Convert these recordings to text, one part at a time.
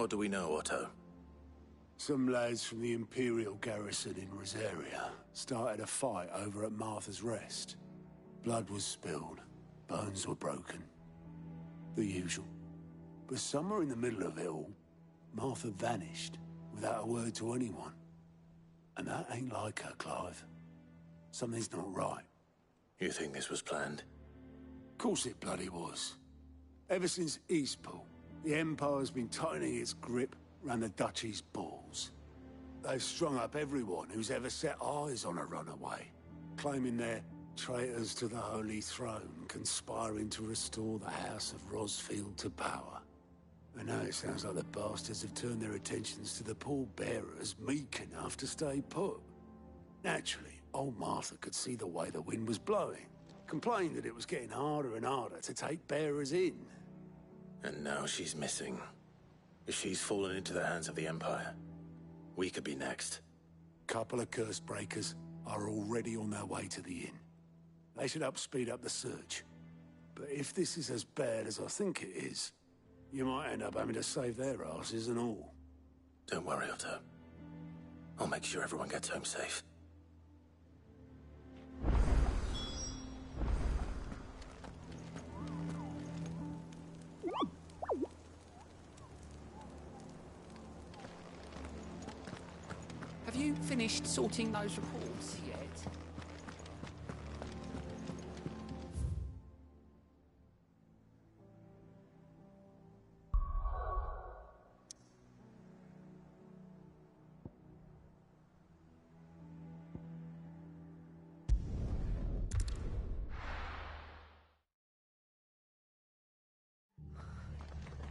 What do we know, Otto? Some lads from the Imperial garrison in Rosaria started a fight over at Martha's Rest. Blood was spilled, bones were broken. The usual. But somewhere in the middle of it all, Martha vanished without a word to anyone. And that ain't like her, Clive. Something's not right. You think this was planned? Course it bloody was. Ever since Eastpool, the Empire's been tightening its grip round the Duchy's balls. They've strung up everyone who's ever set eyes on a runaway, claiming they're traitors to the Holy Throne, conspiring to restore the House of Rosfield to power. And now it sounds like the bastards have turned their attentions to the pallbearers meek enough to stay put. Naturally, old Martha could see the way the wind was blowing, complained that it was getting harder and harder to take bearers in. And now she's missing. If she's fallen into the hands of the Empire, we could be next. Couple of curse breakers are already on their way to the inn. They should help speed up the search. But if this is as bad as I think it is, you might end up having to save their asses and all. Don't worry, Otto. I'll make sure everyone gets home safe. Have you finished sorting those reports yet?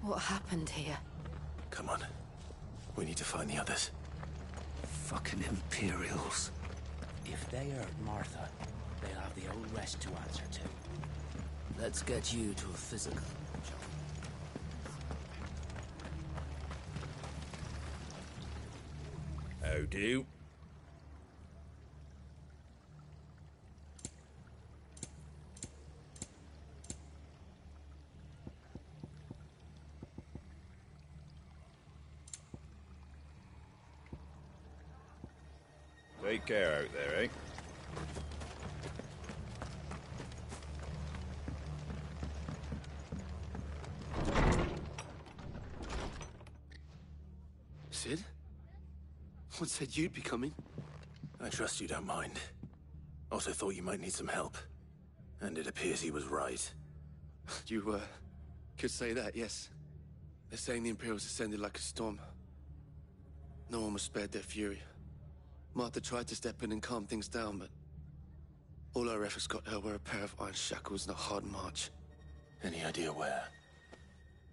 What happened here? Come on. We need to find the others. Fucking Imperials. If they hurt Martha, they'll have the old West to answer to. Let's get you to a physical, Joe. How do? Take care out there, eh? Sid? What said you'd be coming? I trust you don't mind. Also thought you might need some help. And it appears he was right. You, could say that, yes. They're saying the Imperials ascended like a storm. No one was spared their fury. Martha tried to step in and calm things down, but all our efforts got her were a pair of iron shackles and a hard march. Any idea where?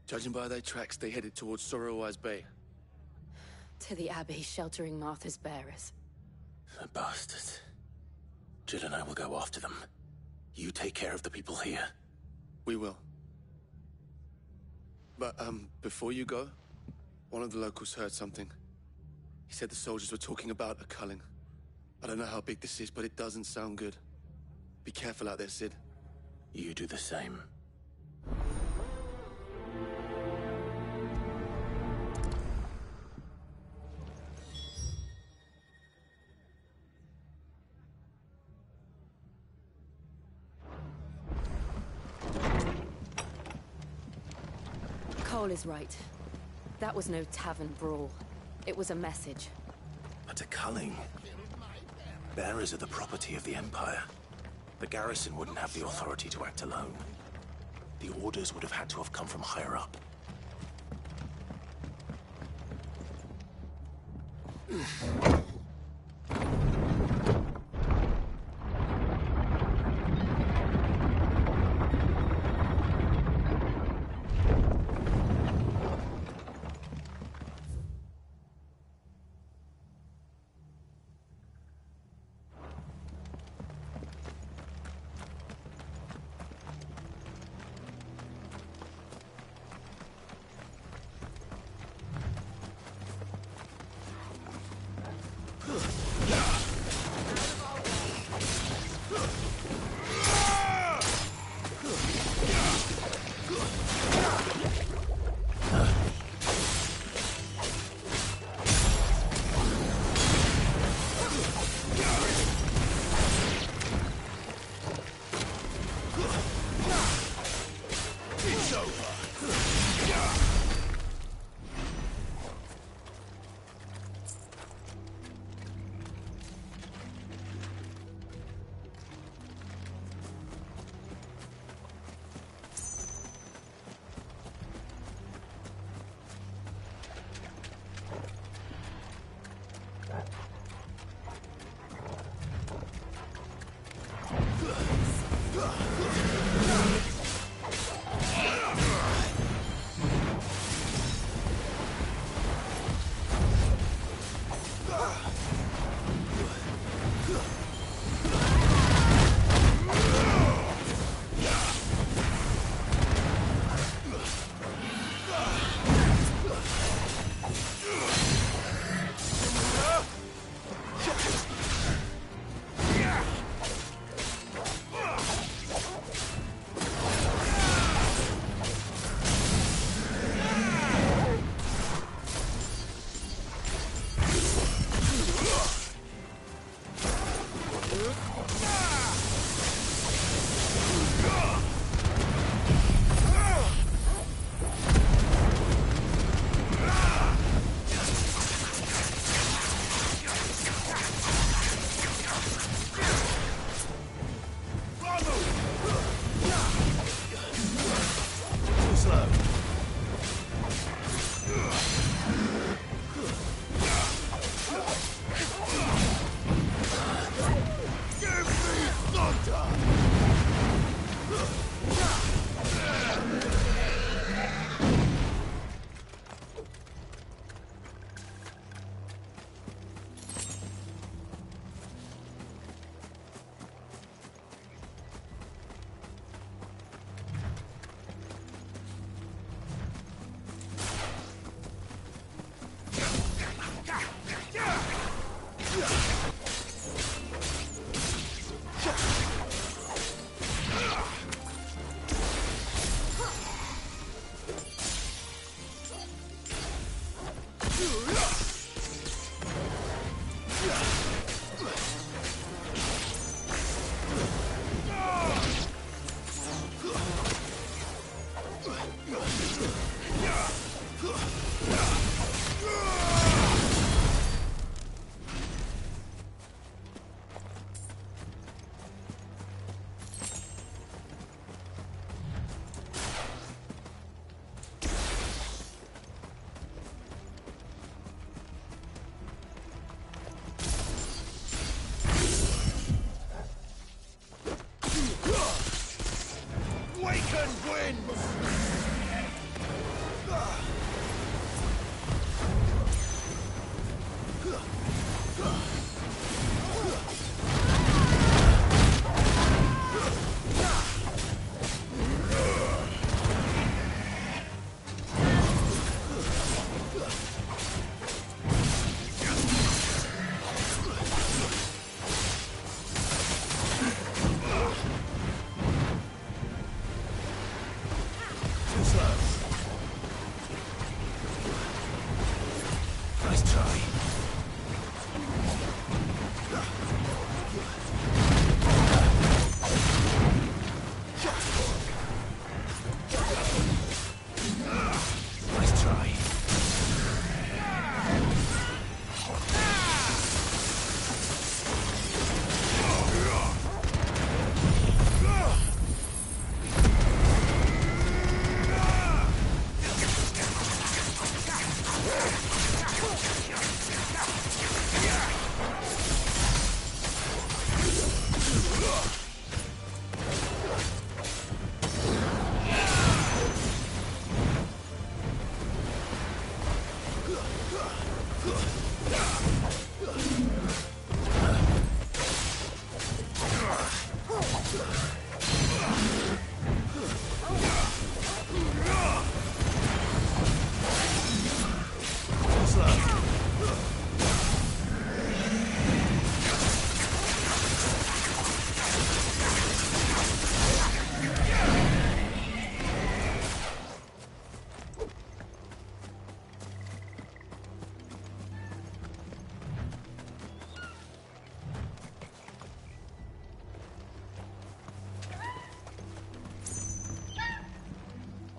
Judging by their tracks, they headed towards Sorrowwise Bay. To the Abbey sheltering Martha's bearers. The bastards. Jill and I will go after them. You take care of the people here. We will. But, before you go, one of the locals heard something. He said the soldiers were talking about a culling. I don't know how big this is, but it doesn't sound good. Be careful out there, Sid. You do the same. Cole is right. That was no tavern brawl. It was a message. But a culling. Bearers are the property of the Empire. The garrison wouldn't have the authority to act alone. The orders would have had to have come from higher up. Waken winds!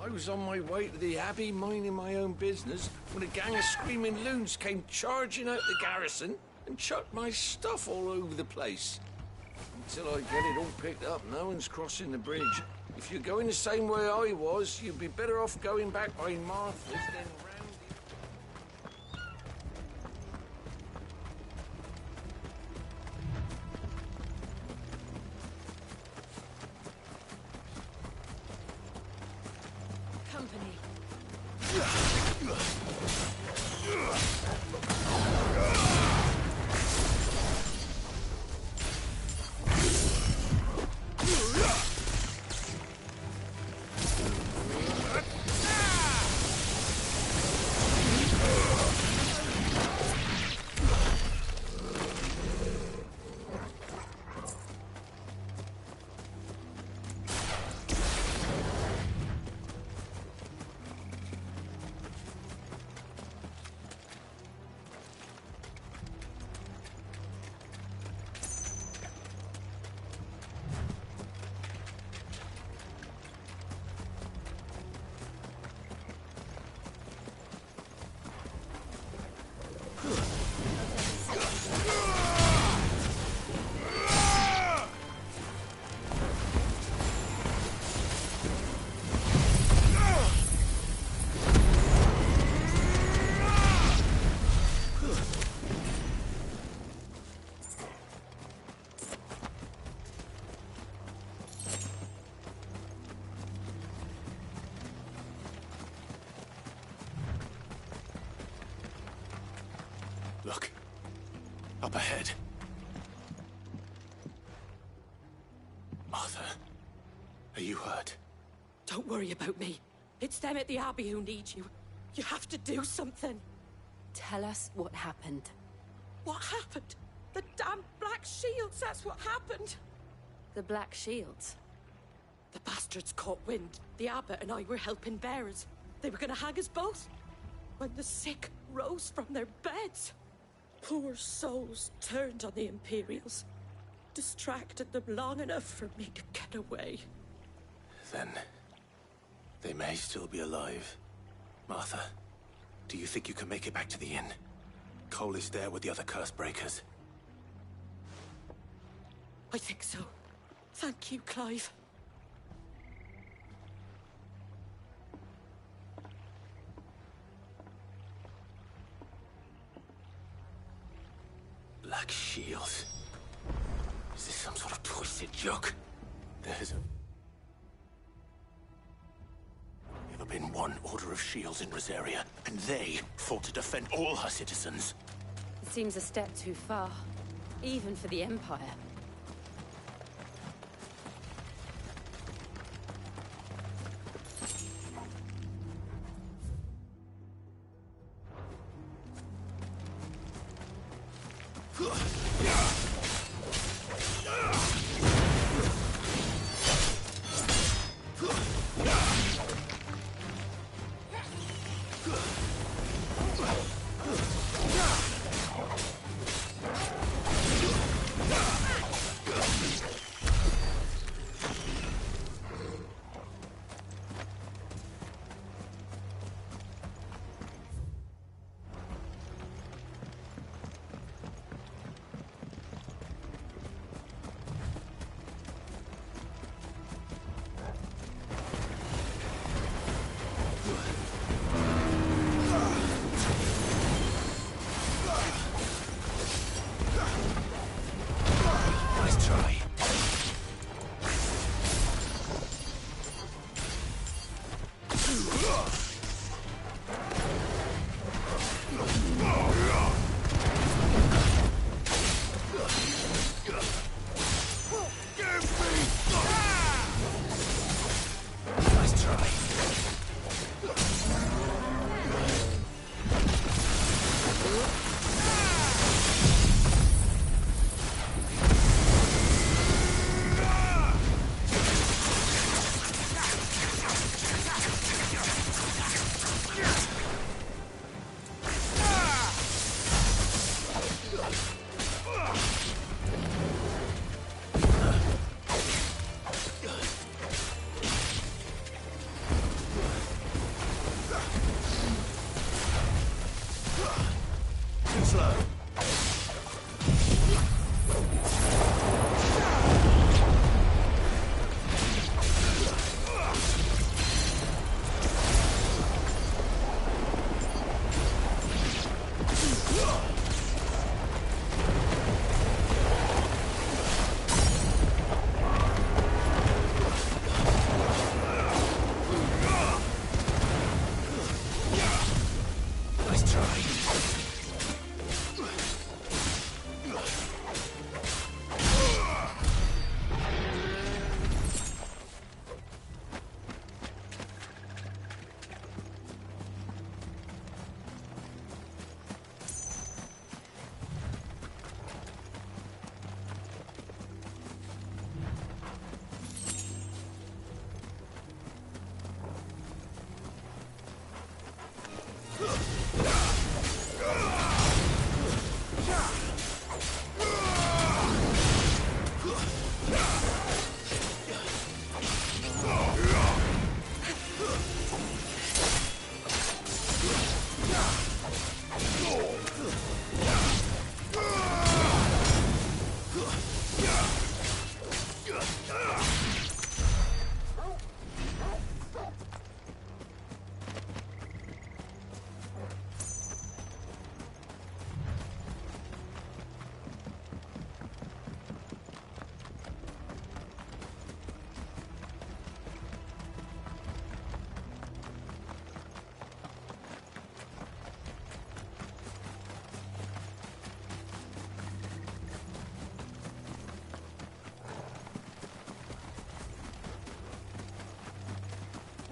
I was on my way to the Abbey, minding my own business, when a gang of screaming loons came charging out the garrison and chucked my stuff all over the place. Until I get it all picked up, no one's crossing the bridge. If you're going the same way I was, you'd be better off going back by Martha's than round the... Company. Look. Up ahead. Martha, are you hurt? Don't worry about me. It's them at the Abbey who need you. You have to do something. Tell us what happened. What happened? The damn Black Shields, that's what happened. The Black Shields? The bastards caught wind. The abbot and I were helping bearers. They were gonna hang us both. When the sick rose from their beds. Poor souls turned on the Imperials. Distracted them long enough for me to get away. Then... they may still be alive. Martha, do you think you can make it back to the inn? Cole is there with the other curse breakers. I think so. Thank you, Clive. Black Shield. Is this some sort of twisted joke? There's a... been one order of shields in Rosaria, and they fought to defend all her citizens. It seems a step too far, even for the Empire.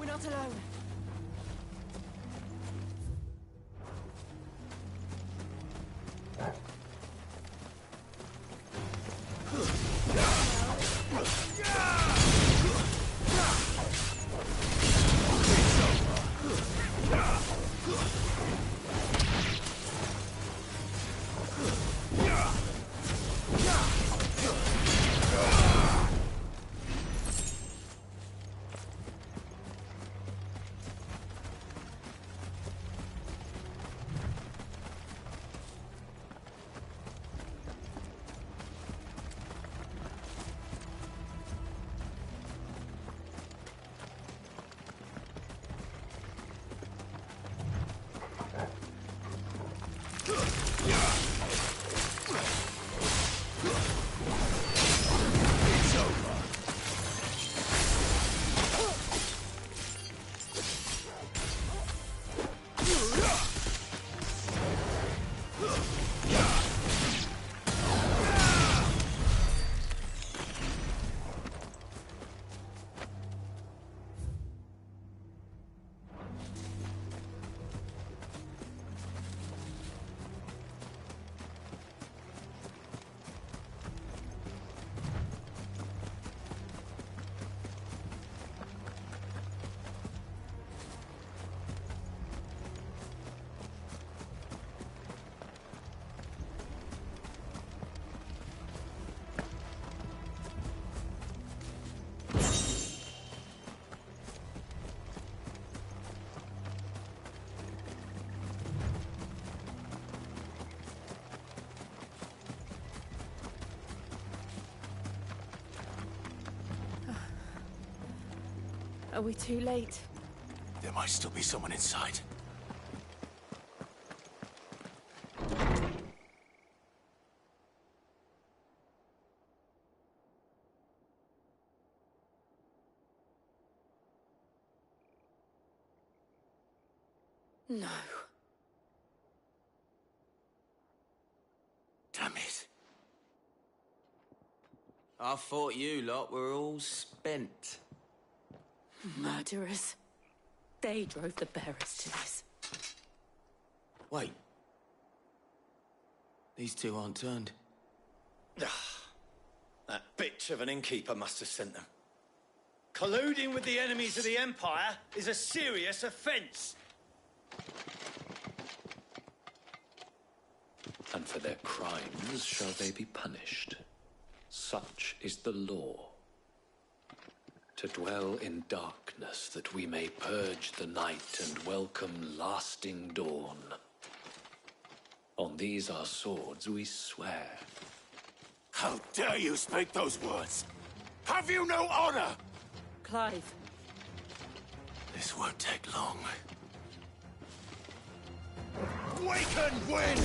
Not alone. Are we too late? There might still be someone inside. No. Damn it. I thought you lot were all spent. Murderers. They drove the bearers to this. Wait. These two aren't turned. That bitch of an innkeeper must have sent them. Colluding with the enemies of the Empire is a serious offence. And for their crimes shall they be punished. Such is the law. To dwell in darkness that we may purge the night and welcome lasting dawn. On these our swords we swear. How dare you speak those words? Have you no honor? Clive. This won't take long. Waken wind!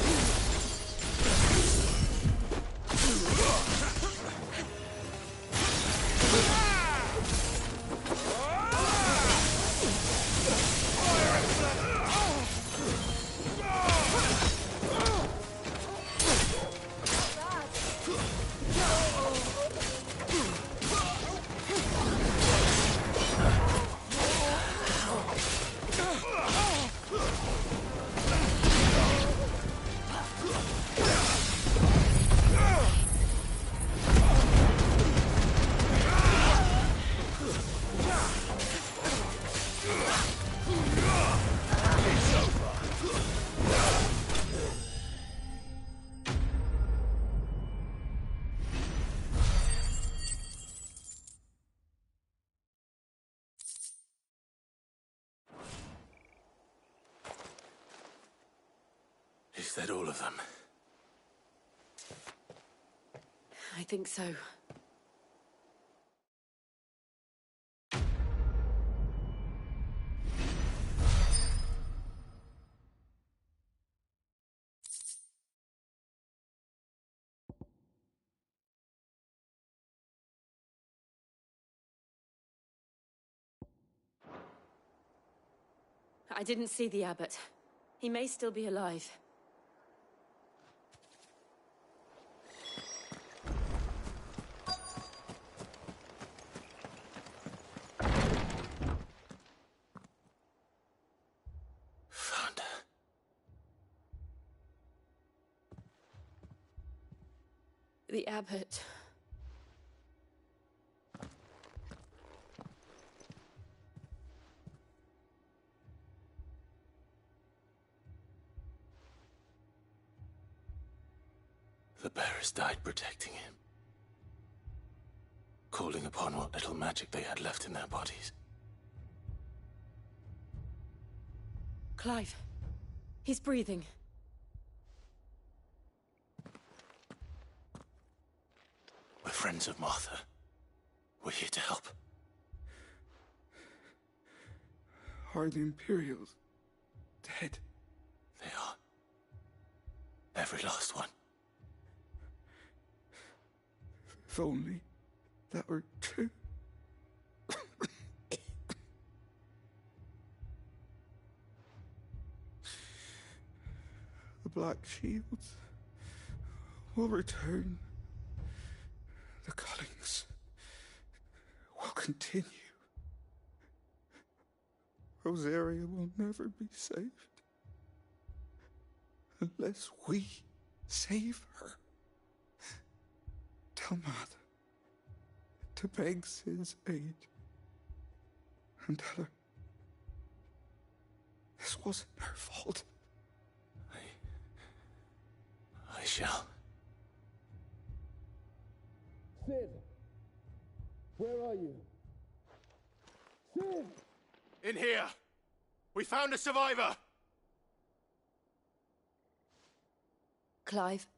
Is that all of them? I think so. I didn't see the abbot. He may still be alive. The abbot. The bearers died protecting him. Calling upon what little magic they had left in their bodies. Clive. He's breathing. We're friends of Martha. We're here to help. Are the Imperials dead? They are. Every last one. If only that were true. The Black Shields will return. The cullings will continue. Rosaria will never be saved unless we save her. Tell Mother to beg Sid's aid and tell her this wasn't her fault. I shall. Sid, where are you? Sid! In here! We found a survivor! Clive.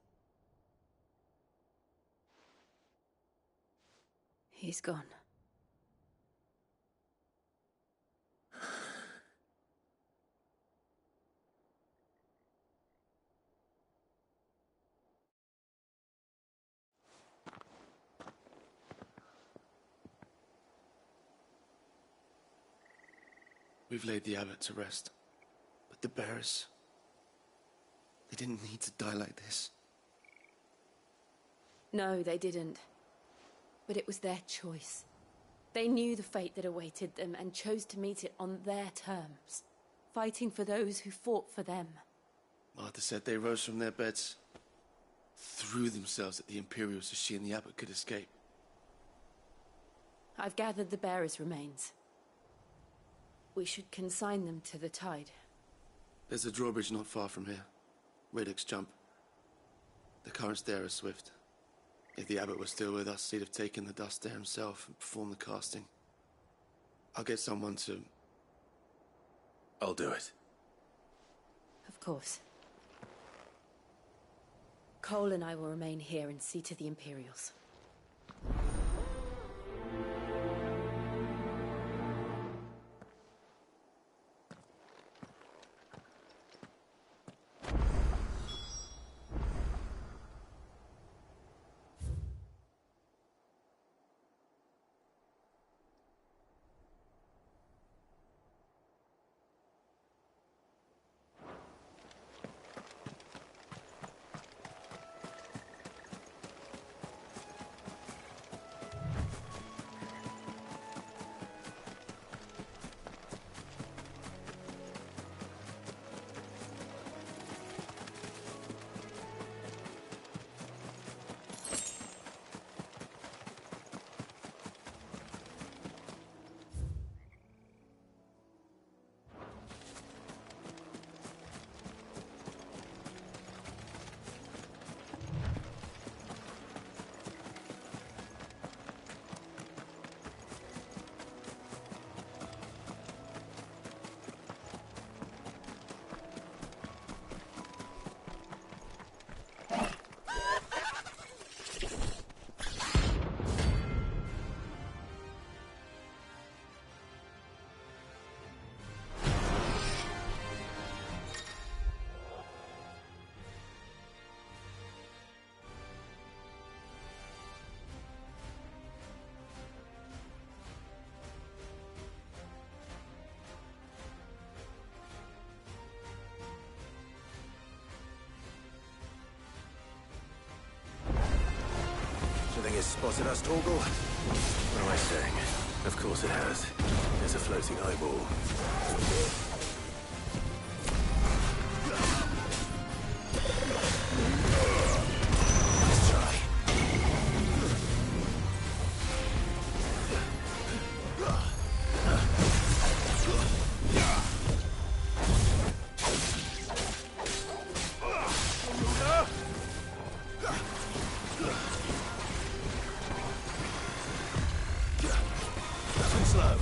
He's gone. We've laid the abbot to rest. But the bearers... they didn't need to die like this. No, they didn't. But it was their choice. They knew the fate that awaited them and chose to meet it on their terms, fighting for those who fought for them. Martha said they rose from their beds, threw themselves at the Imperials so she and the abbot could escape. I've gathered the bearers' remains. We should consign them to the tide. There's a drawbridge not far from here. Radix jump. The currents there are swift. If the abbot was still with us, he'd have taken the dust there himself and performed the casting. I'll get someone to... I'll do it. Of course. Cole and I will remain here and see to the Imperials. Think it's spotted us, Torgal? What am I saying? Of course it has. There's a floating eyeball. Let's try. Slow.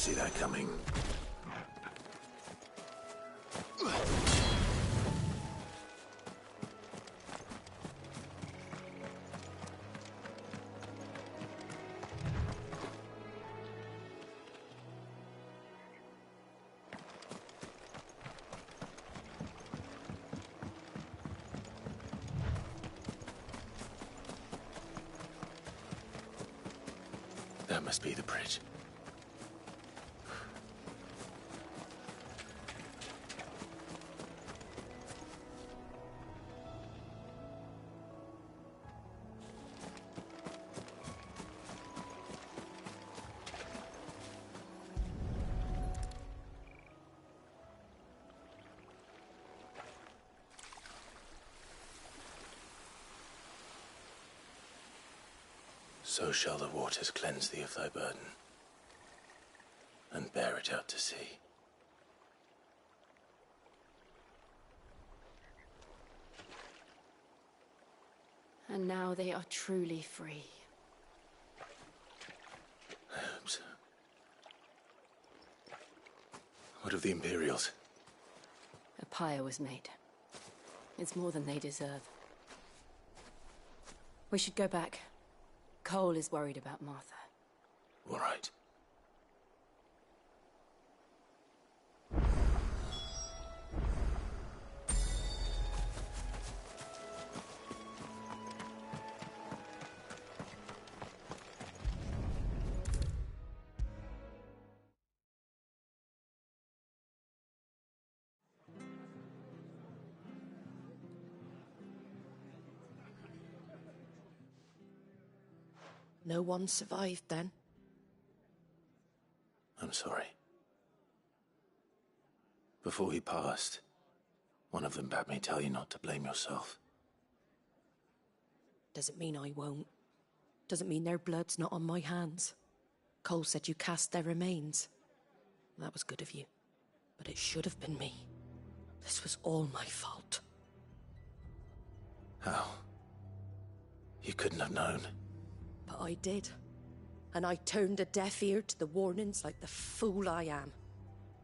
see that coming. That must be the bridge. So shall the waters cleanse thee of thy burden, and bear it out to sea. And now they are truly free. I hope so. What of the Imperials? A pyre was made. It's more than they deserve. We should go back. Cole is worried about Martha. All right. No one survived then? I'm sorry. Before he passed, one of them bade me tell you not to blame yourself. Doesn't mean I won't. Doesn't mean their blood's not on my hands. Cole said you cast their remains. That was good of you. But it should have been me. This was all my fault. How? You couldn't have known. But I did. And I turned a deaf ear to the warnings like the fool I am.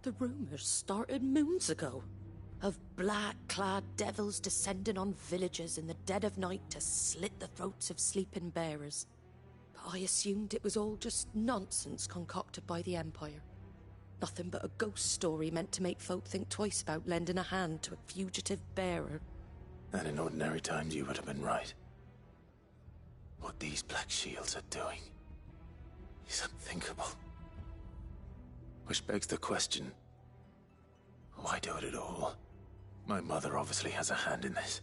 The rumours started moons ago. Of black-clad devils descending on villages in the dead of night to slit the throats of sleeping bearers. But I assumed it was all just nonsense concocted by the Empire. Nothing but a ghost story meant to make folk think twice about lending a hand to a fugitive bearer. And in ordinary times you would have been right. What these Black Shields are doing is unthinkable. Which begs the question, why do it at all? My mother obviously has a hand in this.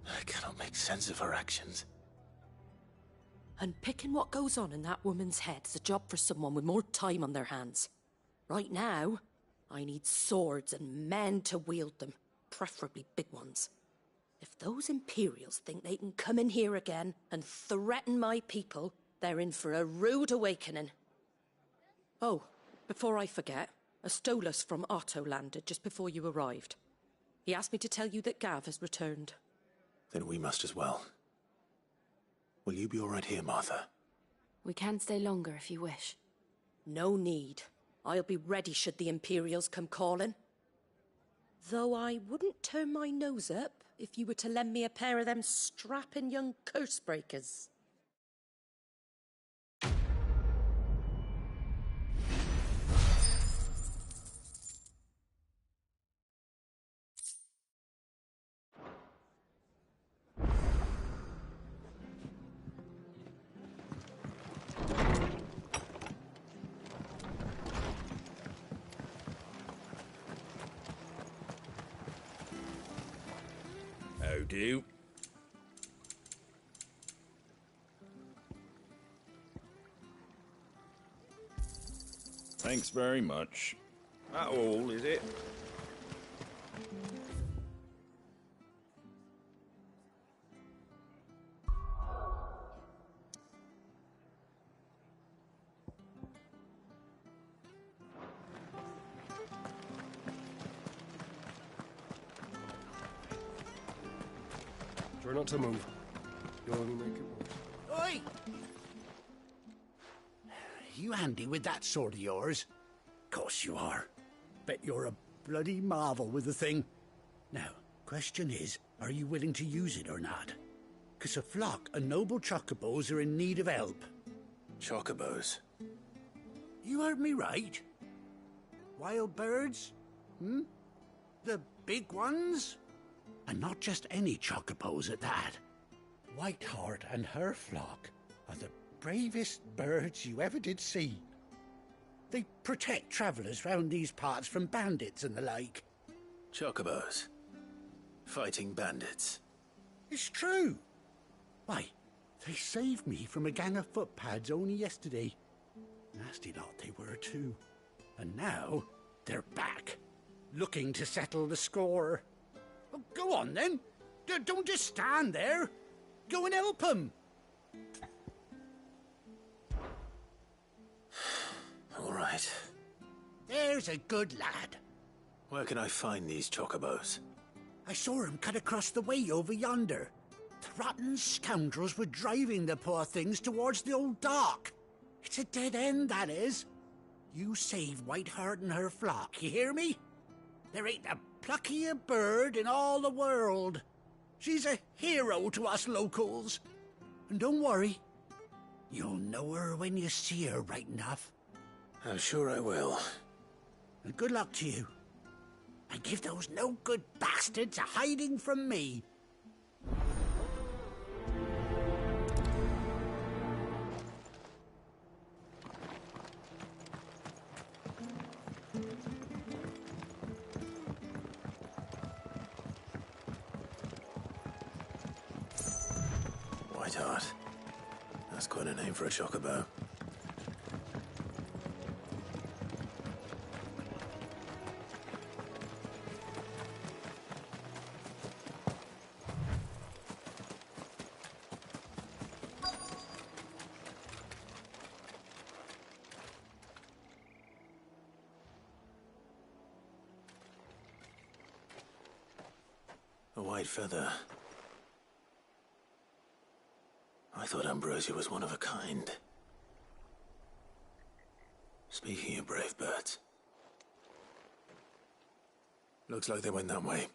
I cannot make sense of her actions. And picking what goes on in that woman's head is a job for someone with more time on their hands. Right now, I need swords and men to wield them, preferably big ones. If those Imperials think they can come in here again and threaten my people, they're in for a rude awakening. Oh, before I forget, a Stolas from Otto landed just before you arrived. He asked me to tell you that Gav has returned. Then we must as well. Will you be all right here, Martha? We can stay longer if you wish. No need. I'll be ready should the Imperials come calling. Though I wouldn't turn my nose up if you were to lend me a pair of them strapping young curse-breakers. How do? Thanks very much. That all, is it? Try not to move. You'll only make it worse. Oi! you handy with that sword of yours? Course you are. Bet you're a bloody marvel with the thing. Now, question is, are you willing to use it or not? 'Cause a flock of noble chocobos are in need of help. Chocobos? You heard me right. Wild birds? The big ones? And not just any chocobos at that. Whiteheart and her flock are the bravest birds you ever did see. They protect travellers round these parts from bandits and the like. Chocobos? Fighting bandits? It's true. Why, they saved me from a gang of footpads only yesterday. Nasty lot they were too. And now they're back, looking to settle the score. Well, go on then. Don't just stand there. Go and help them. All right. There's a good lad. Where can I find these chocobos? I saw him cut across the way over yonder. The rotten scoundrels were driving the poor things towards the old dock. It's a dead end, that is. You save Whiteheart and her flock, you hear me? There ain't a pluckier bird in all the world. She's a hero to us locals. And don't worry, you'll know her when you see her right enough. I'm sure I will. And good luck to you. And give those no-good bastards a hiding from me. Whiteheart. That's quite a name for a chocobo. A white feather. I thought Ambrosia was one of a kind. Speaking of brave birds. Looks like they went that way.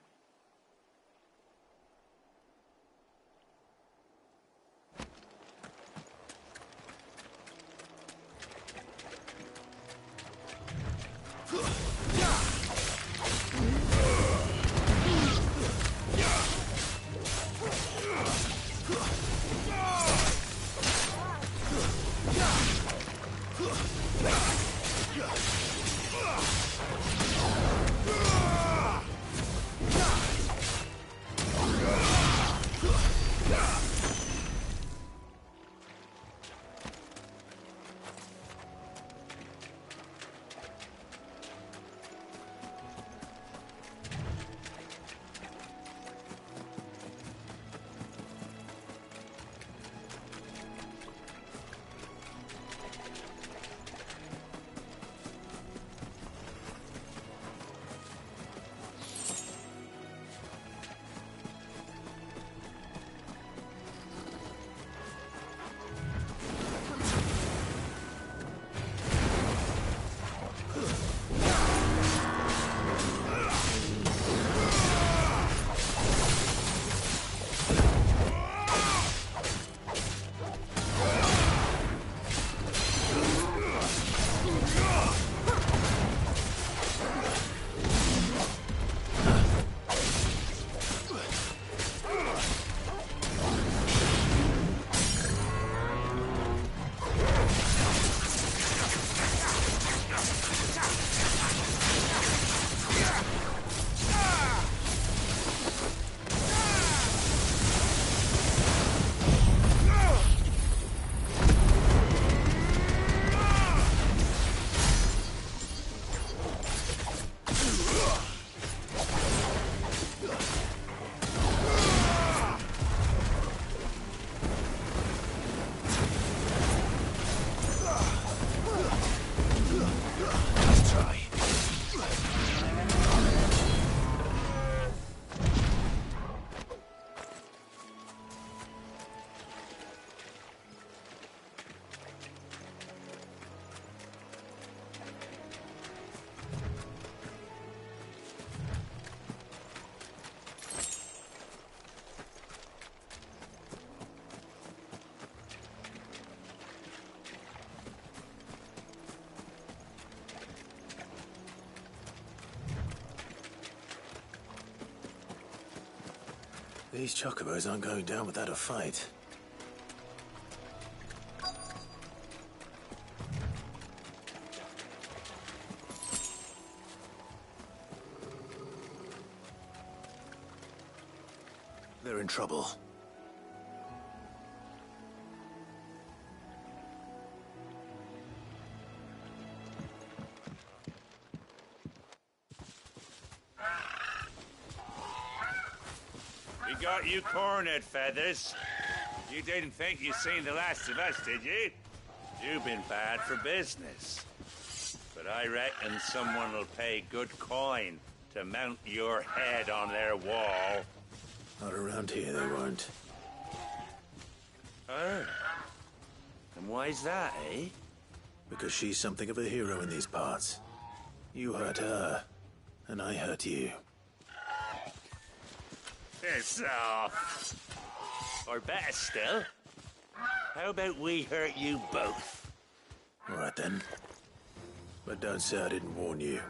These chocobos aren't going down without a fight. They're in trouble. We got you cornered, Feathers. You didn't think you'd seen the last of us, did you? You've been bad for business. But I reckon someone will pay good coin to mount your head on their wall. Not around here, they won't. Oh. And why's that, eh? Because she's something of a hero in these parts. You hurt her, and I hurt you. Piss off. Or better still, how about we hurt you both? All right then. But don't say I didn't warn you.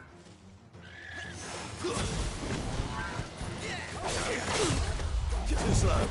Too slow.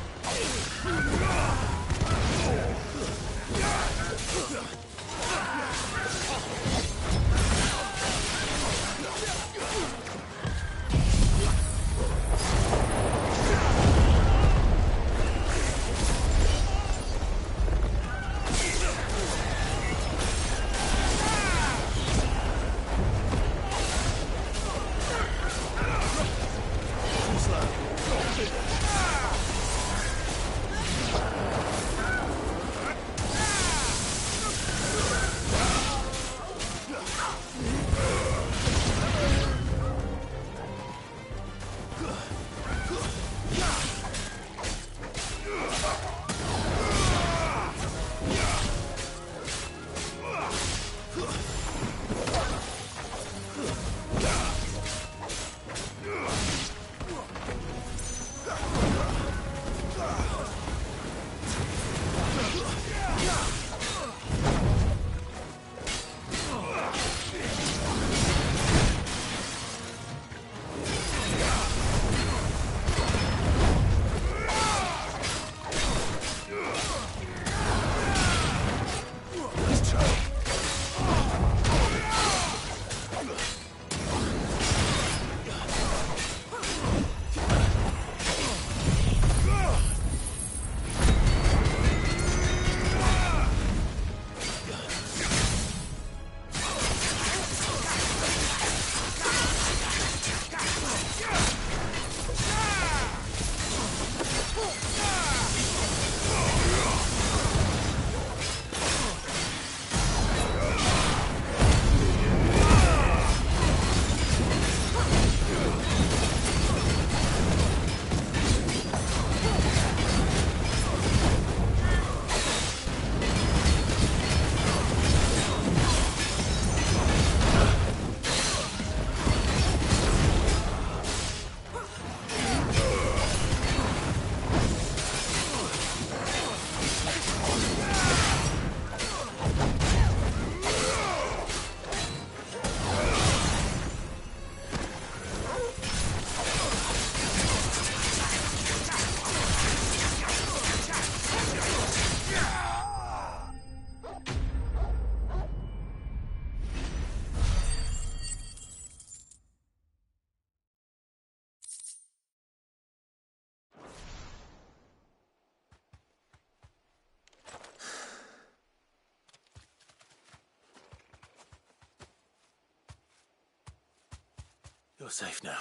You're safe now.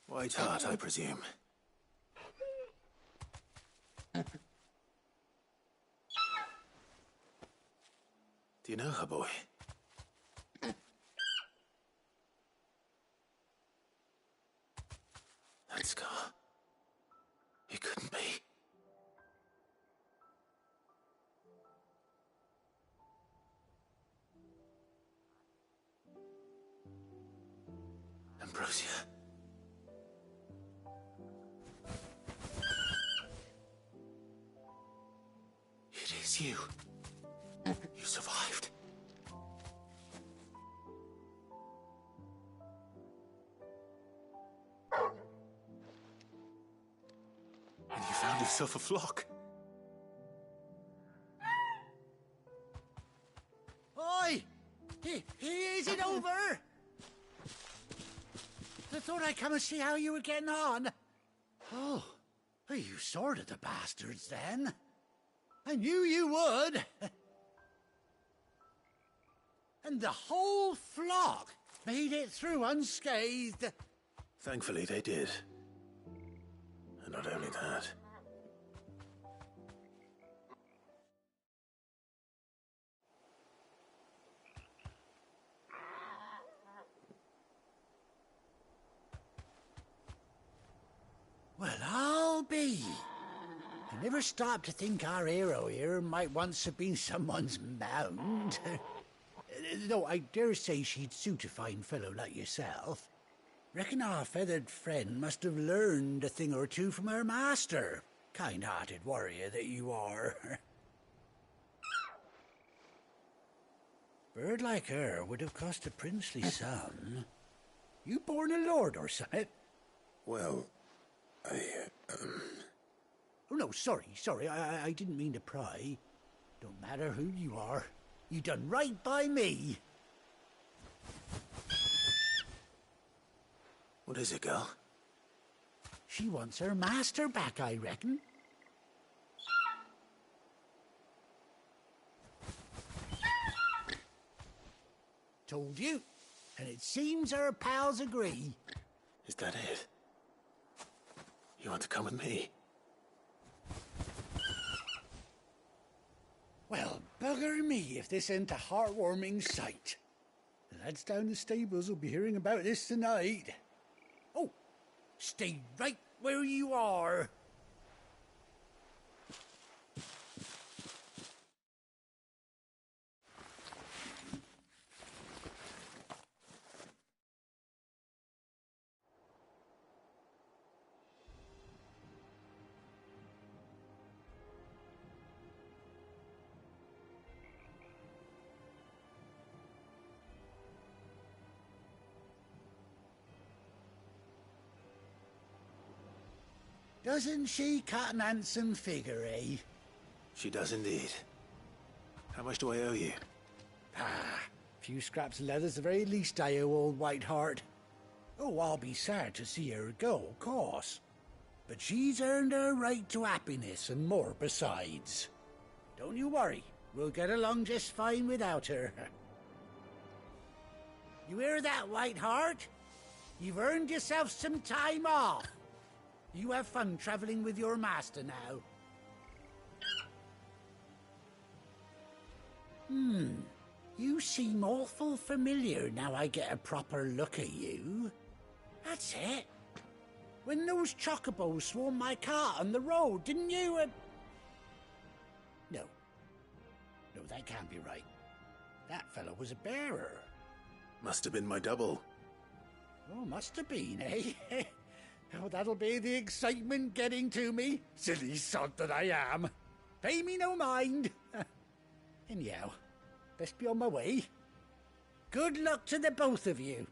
White Heart, I presume. Do you know her, boy? That scar. It couldn't be. Ambrosia. It is you. You survived. found yourself a flock. Oi! Is it over? I thought I'd come and see how you were getting on. Oh, you sorted the bastards then. I knew you would. And the whole flock made it through unscathed. Thankfully, they did. And not only that. Well, I'll be. I never stopped to think our hero here might once have been someone's mound. Though I dare say she'd suit a fine fellow like yourself. Reckon our feathered friend must have learned a thing or two from her master. Kind-hearted warrior that you are. Bird like her would have cost a princely sum. You born a lord or something? Well, Oh, no, sorry. I didn't mean to pry. Don't matter who you are. You done right by me. What is it, girl? She wants her master back, I reckon. Told you. And it seems her pals agree. Is that it? You want to come with me? Well, bugger me if this ain't a heartwarming sight. The lads down the stables will be hearing about this tonight. Oh, stay right where you are. Doesn't she cut an handsome figure, eh? She does indeed. How much do I owe you? A few scraps of leather's the very least I owe old Whiteheart. Oh, I'll be sad to see her go, of course. But she's earned her right to happiness and more besides. Don't you worry, we'll get along just fine without her. You hear that, Whiteheart? You've earned yourself some time off. You have fun traveling with your master now. You seem awful familiar now I get a proper look at you. That's it. When those chocobos swarmed my cart on the road, didn't you? No, that can't be right. That fellow was a bearer. Must have been my double. Oh, must have been, eh? Oh, that'll be the excitement getting to me. Silly sod that I am. Pay me no mind. Anyhow, best be on my way. Good luck to the both of you.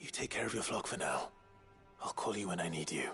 You take care of your flock for now. I'll call you when I need you.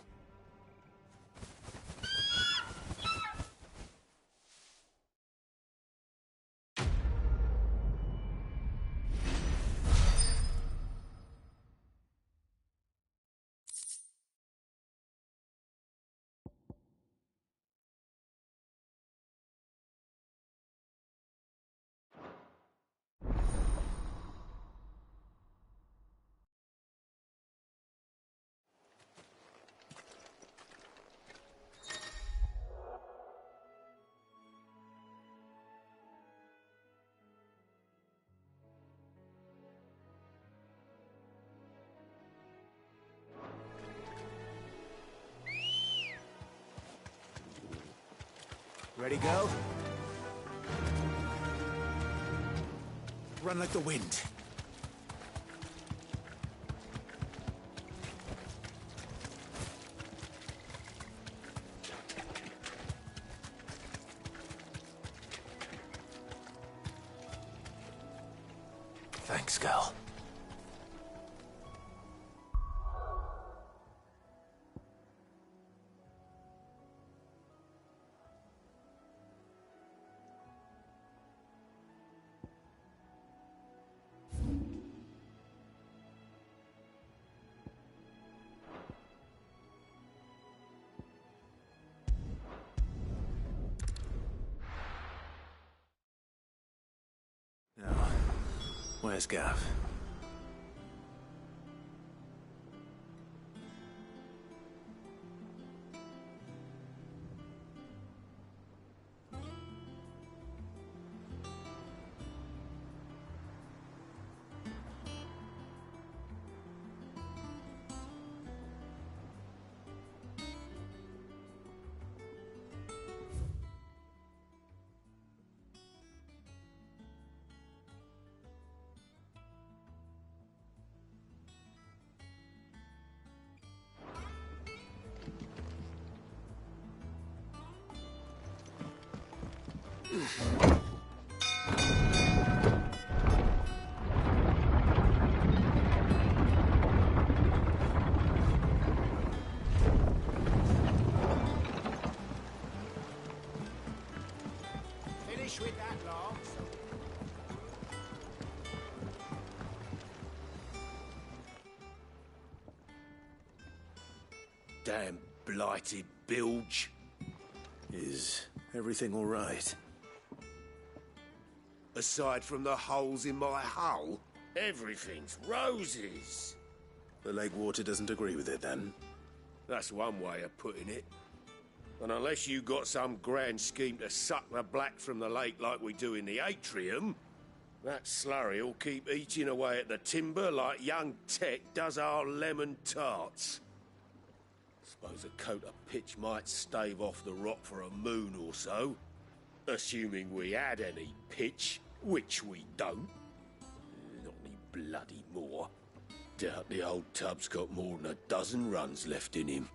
Ready, go? Run like the wind. Thanks, girl. Where's Gav? Finish with that, Lance. Damn blighted bilge. Is everything all right? Aside from the holes in my hull, everything's roses. The lake water doesn't agree with it, then? That's one way of putting it. And unless you got some grand scheme to suck the black from the lake like we do in the atrium, that slurry'll keep eating away at the timber like young Tech does our lemon tarts. Suppose a coat of pitch might stave off the rot for a moon or so, assuming we had any pitch, which we don't. Not any bloody more. Doubt the old tub's got more than a dozen runs left in him.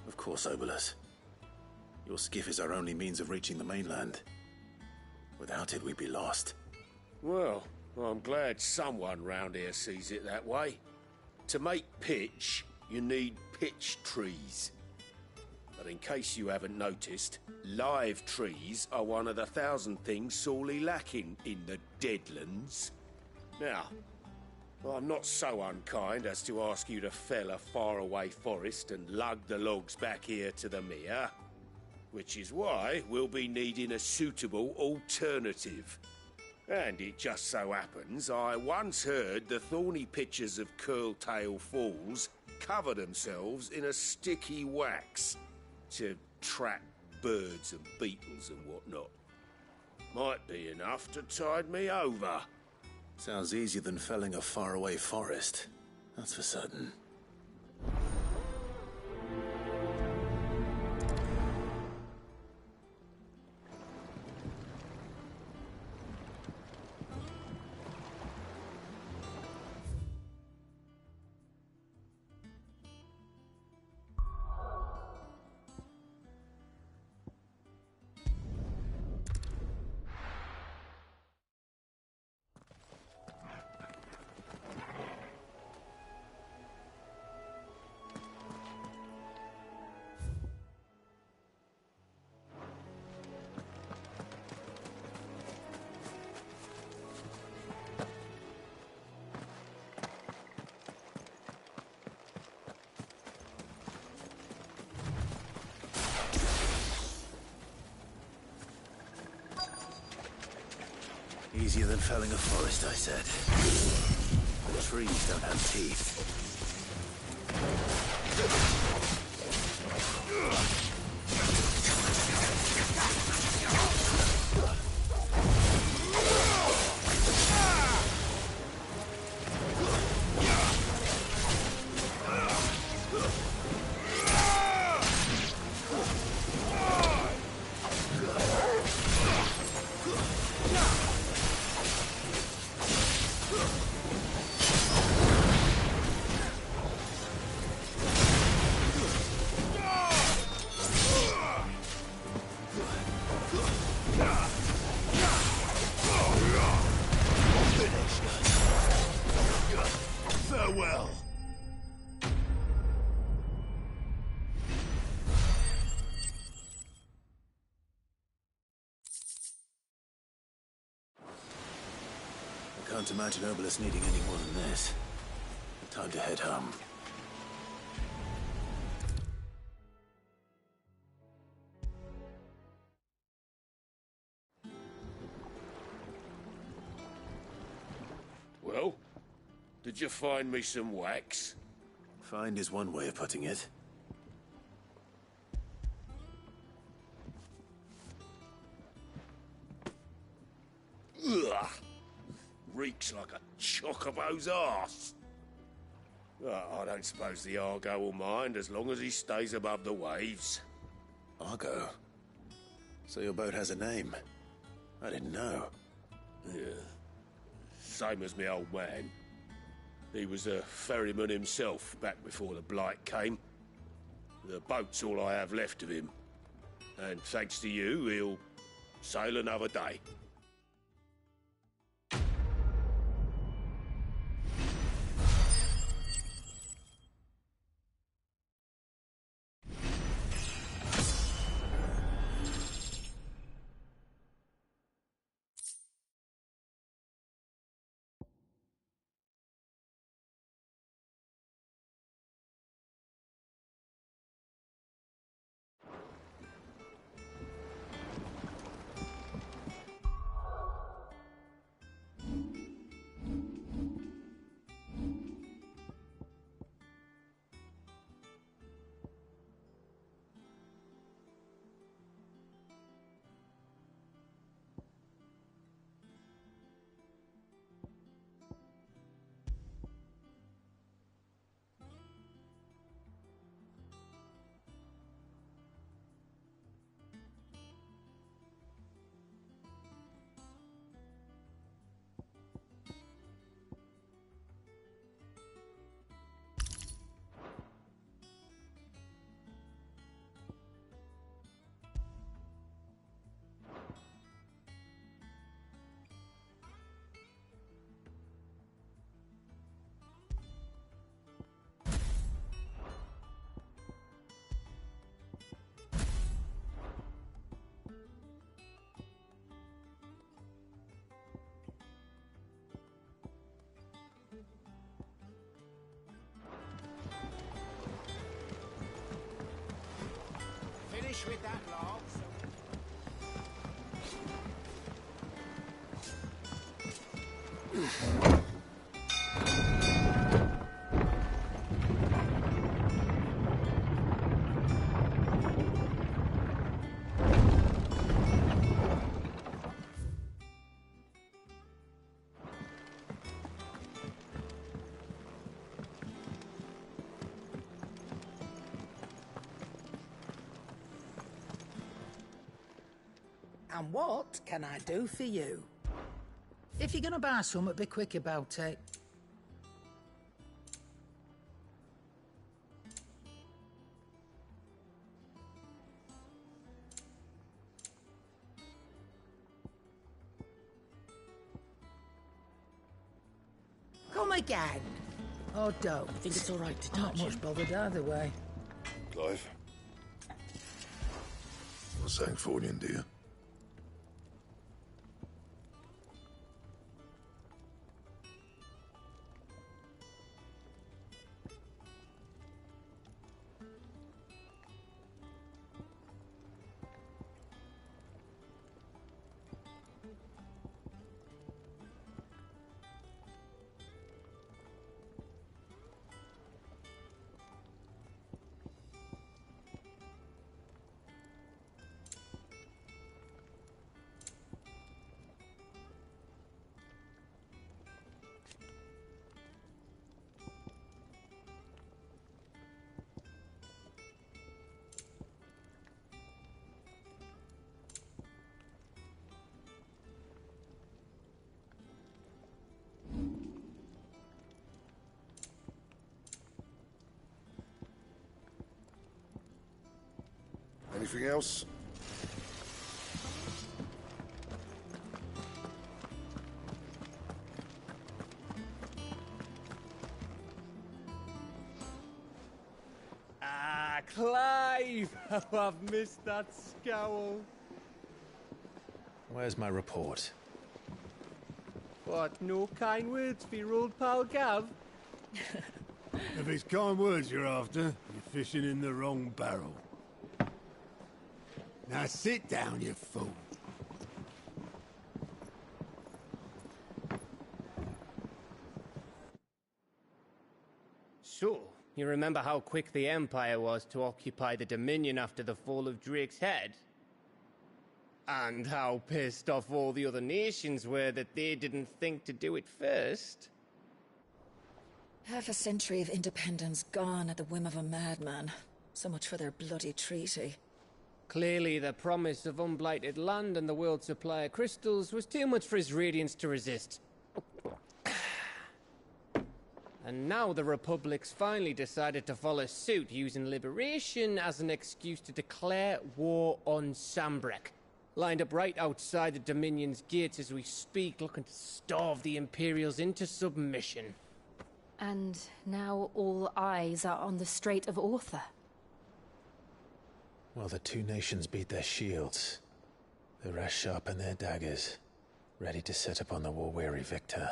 Of course, Obolus. Your skiff is our only means of reaching the mainland. Without it, we'd be lost. Well, I'm glad someone round here sees it that way. To make pitch, you need pitch trees. But in case you haven't noticed, live trees are one of the 1,000 things sorely lacking in the Deadlands. Now, I'm not so unkind as to ask you to fell a faraway forest and lug the logs back here to the mere, which is why we'll be needing a suitable alternative. And it just so happens I once heard the thorny pitchers of Curltail Falls cover themselves in a sticky wax to trap birds and beetles and whatnot. Might be enough to tide me over. Sounds easier than felling a faraway forest. That's for certain. Easier than felling a forest, I said. The trees don't have teeth. Farewell. I can't imagine Obolus needing any more than this. Time to head home. Did you find me some wax? Find is one way of putting it. Ugh! Reeks like a chocobo's arse. I don't suppose the Argo will mind as long as he stays above the waves. Argo? So your boat has a name? I didn't know. Yeah. Same as my old man. He was a ferryman himself back before the Blight came. The boat's all I have left of him. And thanks to you, he'll sail another day. Finish with that lot. And what can I do for you? If you're gonna buy something, be quick about it. Come again. Oh, don't. I think it's all right to I'm not touch much him. bothered either way. Clive. A Sancthornian, do you? Anything else? Ah, Clive! Oh, I've missed that scowl. Where's my report? What, no kind words for your old pal Gav? If it's kind words you're after, you're fishing in the wrong barrel. Now sit down, you fool. You remember how quick the Empire was to occupy the Dominion after the fall of Drake's head? And how pissed off all the other nations were that they didn't think to do it first? Half a century of independence gone at the whim of a madman. So much for their bloody treaty. Clearly, the promise of unblighted land and the world's supply of crystals was too much for his radiance to resist. And now the Republic's finally decided to follow suit, using liberation as an excuse to declare war on Sambrek. Lined up right outside the Dominion's gates as we speak, looking to starve the Imperials into submission. And now all eyes are on the Strait of Author. While the two nations beat their shields, the rest sharpen their daggers, ready to set upon the war-weary victor.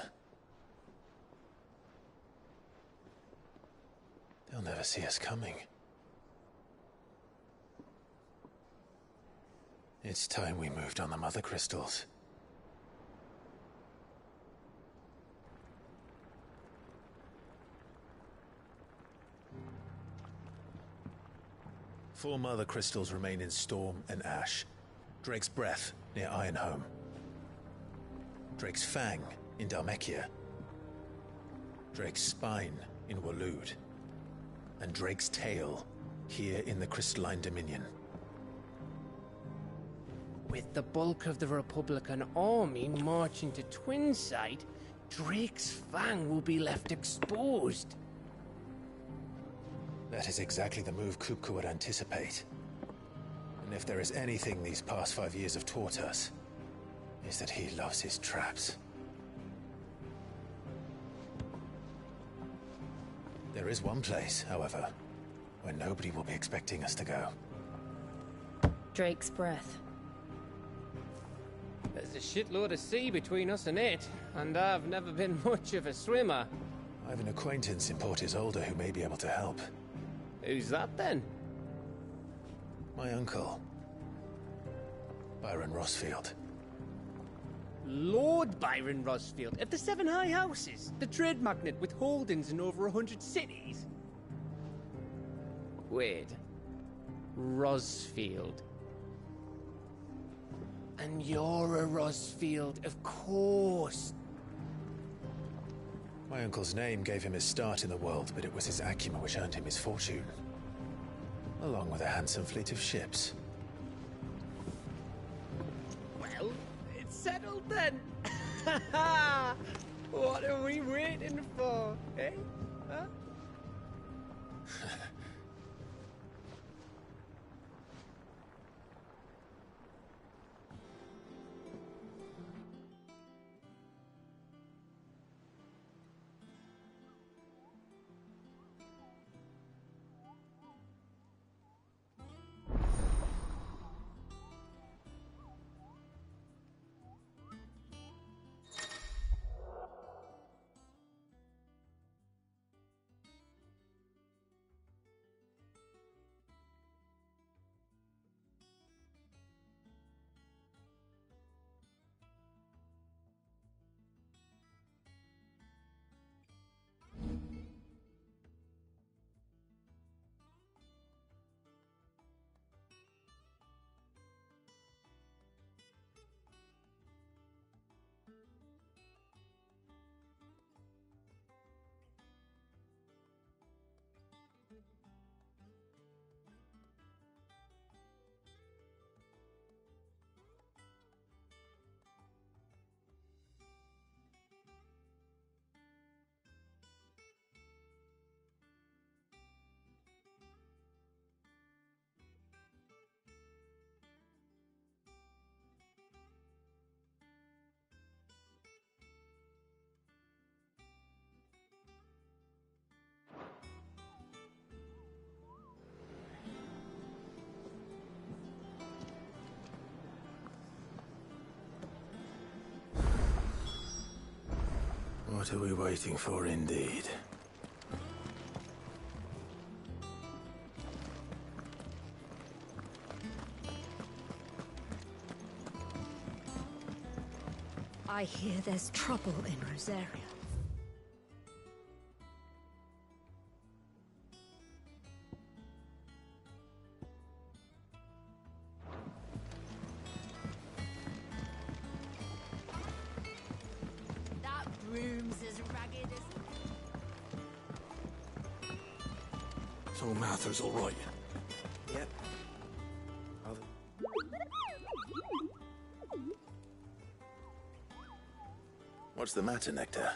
They'll never see us coming. It's time we moved on the Mother Crystals. Four Mother Crystals remain in Storm and Ash. Drake's Breath near Ironhome. Drake's Fang in Dhalmekia. Drake's Spine in Waloed. And Drake's Tail here in the Crystalline Dominion. With the bulk of the Republican army marching to Twinside, Drake's Fang will be left exposed. That is exactly the move Kupka would anticipate. And if there is anything these past 5 years have taught us, is that he loves his traps. There is one place, however, where nobody will be expecting us to go. Drake's Breath. There's a shitload of sea between us and it, and I've never been much of a swimmer. I have an acquaintance in Port Isolde who may be able to help. Who's that then? My uncle, Byron Rossfield. Lord Byron Rossfield of the Seven High Houses, the trade magnate with holdings in over 100 cities. Wait, Rossfield. And you're a Rossfield, of course. My uncle's name gave him his start in the world, but it was his acumen which earned him his fortune. Along with a handsome fleet of ships. Well, it's settled then. What are we waiting for, eh? Huh? What are we waiting for, indeed? I hear there's trouble in Rosaria. as ragged as... So Martha's all right. Yep. What's the matter, Nectar?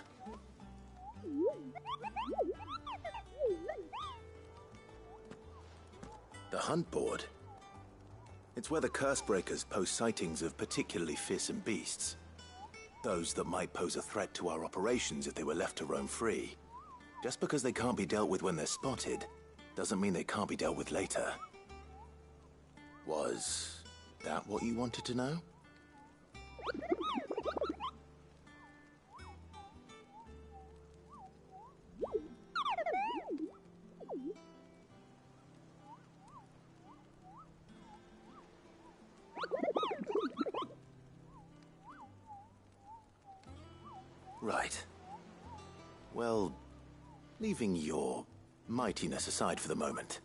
The hunt board? It's where the Cursebreakers post sightings of particularly fearsome beasts. Those that might pose a threat to our operations if they were left to roam free. Just because they can't be dealt with when they're spotted, doesn't mean they can't be dealt with later. Was that what you wanted to know? Right. Well, leaving your mightiness aside for the moment,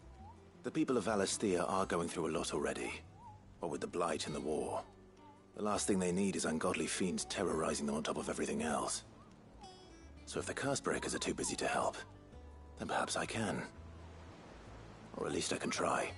the people of Valisthea are going through a lot already. What with the Blight and the war. The last thing they need is ungodly fiends terrorizing them on top of everything else. So if the Cursebreakers are too busy to help, then perhaps I can. Or at least I can try.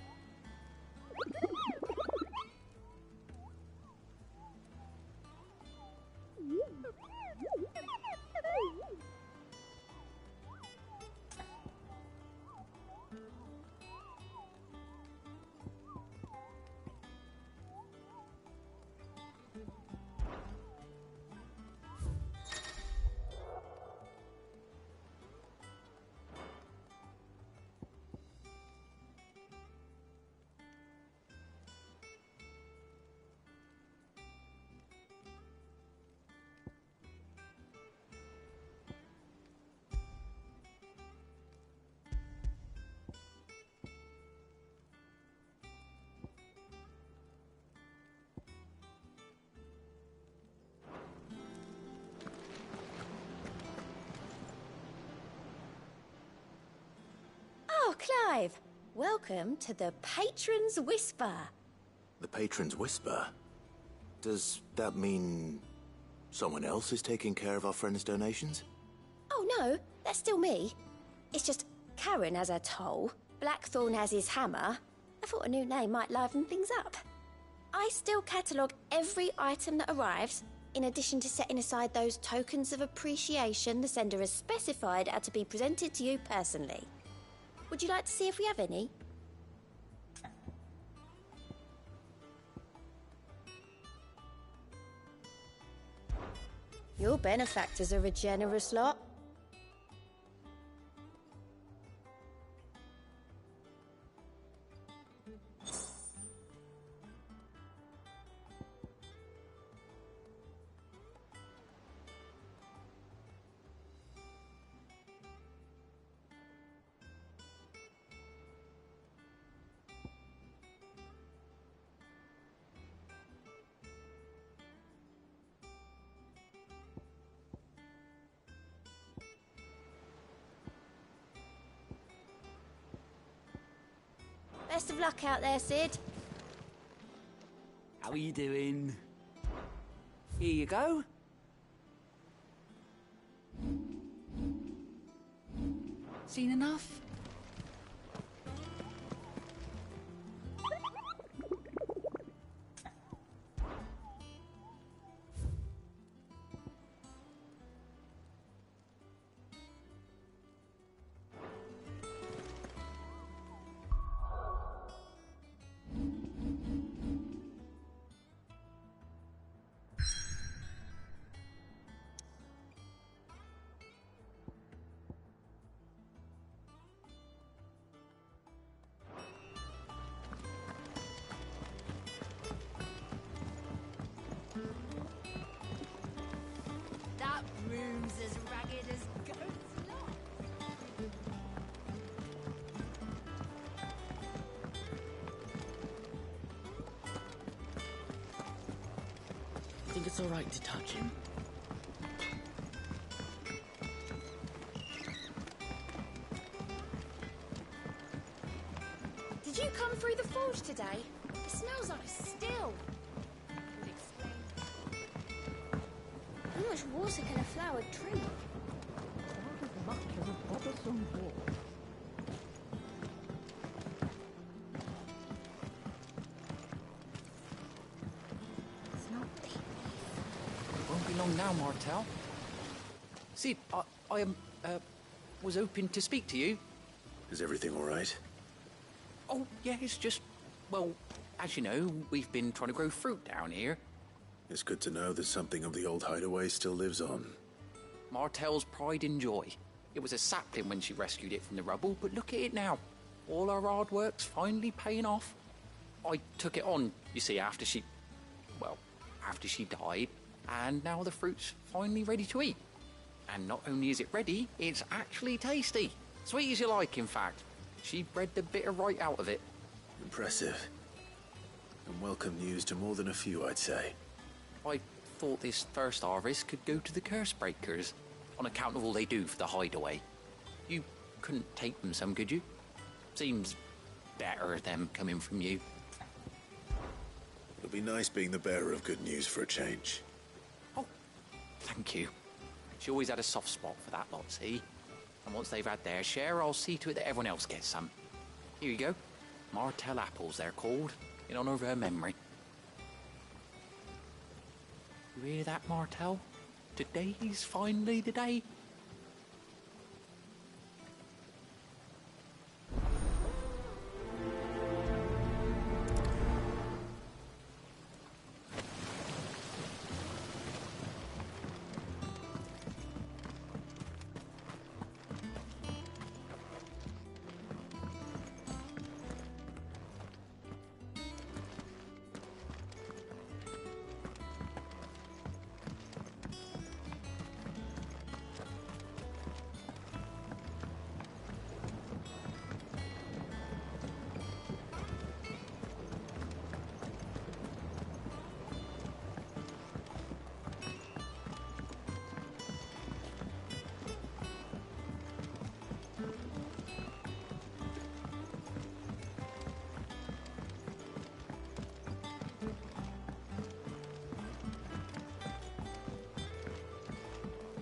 Oh, Clive! Welcome to the Patron's Whisper. The Patron's Whisper? Does that mean someone else is taking care of our friends' donations? Oh no, that's still me. It's just Karen has her toll, Blackthorn has his hammer. I thought a new name might liven things up. I still catalogue every item that arrives, in addition to setting aside those tokens of appreciation the sender has specified are to be presented to you personally. Would you like to see if we have any? Your benefactors are a generous lot. Best of luck out there, Sid. How are you doing? Here you go. Seen enough? That room's as ragged as goat's lot. Think it's all right to touch him? Did you come through the forge today? It smells like still. Would explain. How much water can a flower drink? as a bothersome ball. It's not deep. It won't be long now, Martel. Sid, I was hoping to speak to you. Is everything all right? Oh, yeah, it's just, well, as you know, we've been trying to grow fruit down here. It's good to know that something of the old hideaway still lives on. Martel's pride and joy. It was a sapling when she rescued it from the rubble, but look at it now. All our hard work's finally paying off. I took it on, you see, after she died, and now the fruit's finally ready to eat. And not only is it ready, it's actually tasty. Sweet as you like, in fact. She bred the bitter right out of it. Impressive. And welcome news to more than a few, I'd say. I thought this first harvest could go to the curse breakers, on account of all they do for the hideaway. You couldn't take them some, could you? Seems better them coming from you. It'll be nice being the bearer of good news for a change. Oh, thank you. She always had a soft spot for that lot, see? And once they've had their share, I'll see to it that everyone else gets some. Here you go. Martel apples, they're called, in honour of her memory. You hear that, Martel? Today's finally the day.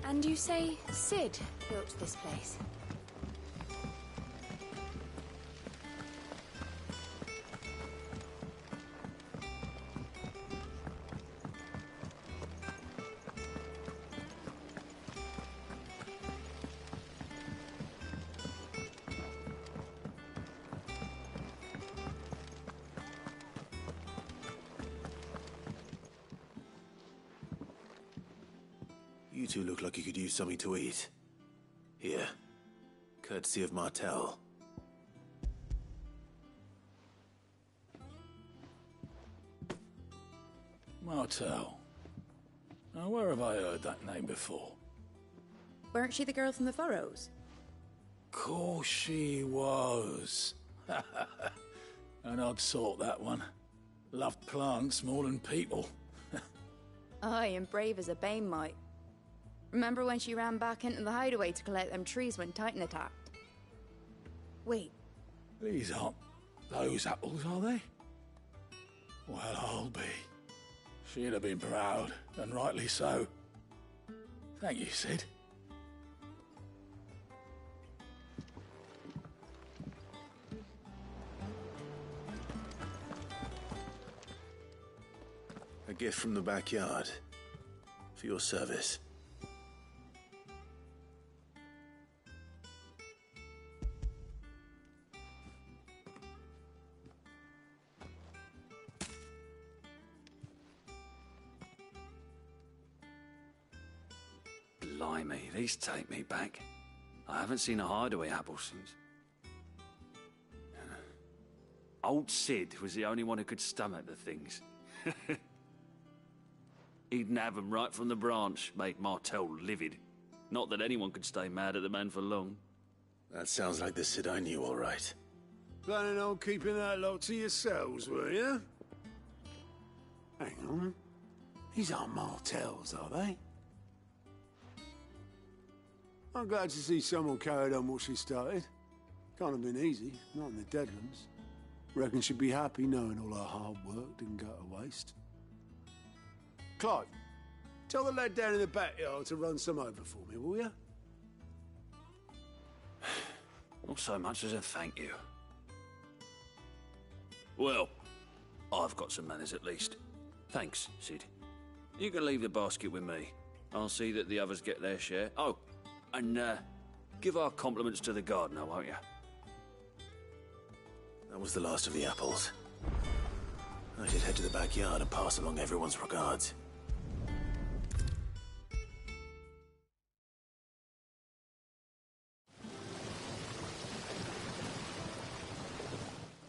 And you say Sid built this place? You two look like you could use something to eat. Here. Courtesy of Martel. Martel. Now, where have I heard that name before? Weren't she the girl from the Furrows? Course she was. An odd sort, that one. Loved plants more than people. Aye, and brave as a bane might. Remember when she ran back into the hideaway to collect them trees when Titan attacked? Wait. These aren't those apples, are they? Well, I'll be. She'd have been proud, and rightly so. Thank you, Sid. A gift from the backyard. For your service. Blimey, these take me back. I haven't seen a hideaway apple since. Old Sid was the only one who could stomach the things. He'd nab 'em right from the branch, make Martel livid. Not that anyone could stay mad at the man for long. That sounds like the Sid I knew, all right. Planning on keeping that lot to yourselves, were you? Hang on. These aren't Martels, are they? I'm glad to see someone carried on what she started. Can't have been easy, not in the Deadlands. Reckon she'd be happy knowing all her hard work didn't go to waste. Clive, tell the lad down in the backyard to run some over for me, will you? Not so much as a thank you. Well, I've got some manners at least. Thanks, Sid. You can leave the basket with me. I'll see that the others get their share. Oh, and give our compliments to the gardener, won't you? That was the last of the apples. I should head to the backyard and pass along everyone's regards.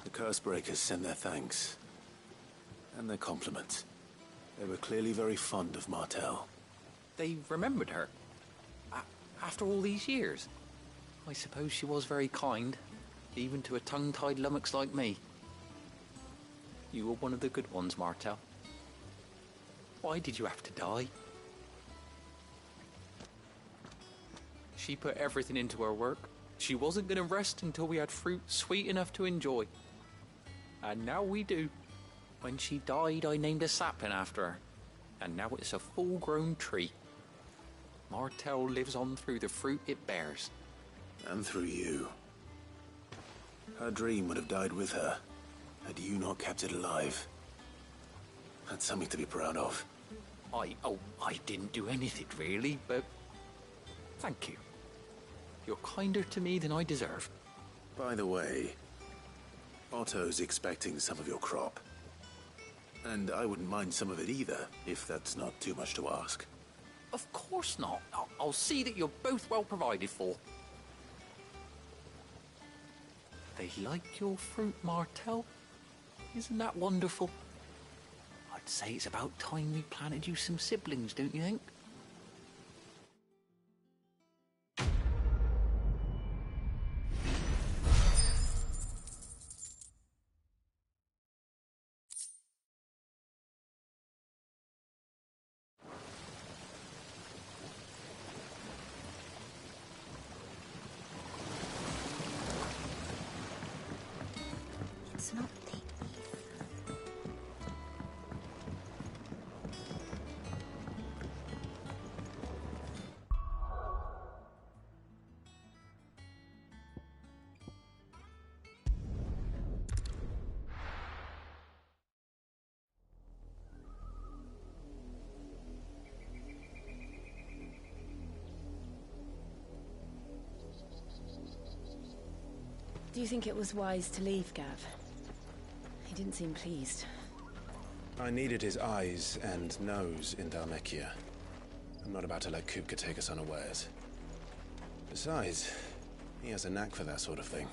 The Cursebreakers sent their thanks. And their compliments. They were clearly very fond of Martell. They remembered her. After all these years. I suppose she was very kind, even to a tongue-tied lummox like me. You were one of the good ones, Martell. Why did you have to die? She put everything into her work. She wasn't going to rest until we had fruit sweet enough to enjoy. And now we do. When she died, I named a sapling after her. And now it's a full-grown tree. Martell lives on through the fruit it bears. And through you. Her dream would have died with her, had you not kept it alive. That's something to be proud of. I didn't do anything really, but thank you. You're kinder to me than I deserve. By the way, Otto's expecting some of your crop. And I wouldn't mind some of it either, if that's not too much to ask. Of course not. I'll see that you're both well provided for. They like your fruit, Martell. Isn't that wonderful? I'd say it's about time we planted you some siblings, don't you think? It's not the Do you think it was wise to leave, Gav? He didn't seem pleased. I needed his eyes and nose in Dhalmekia. I'm not about to let Kupka take us unawares. Besides, he has a knack for that sort of thing.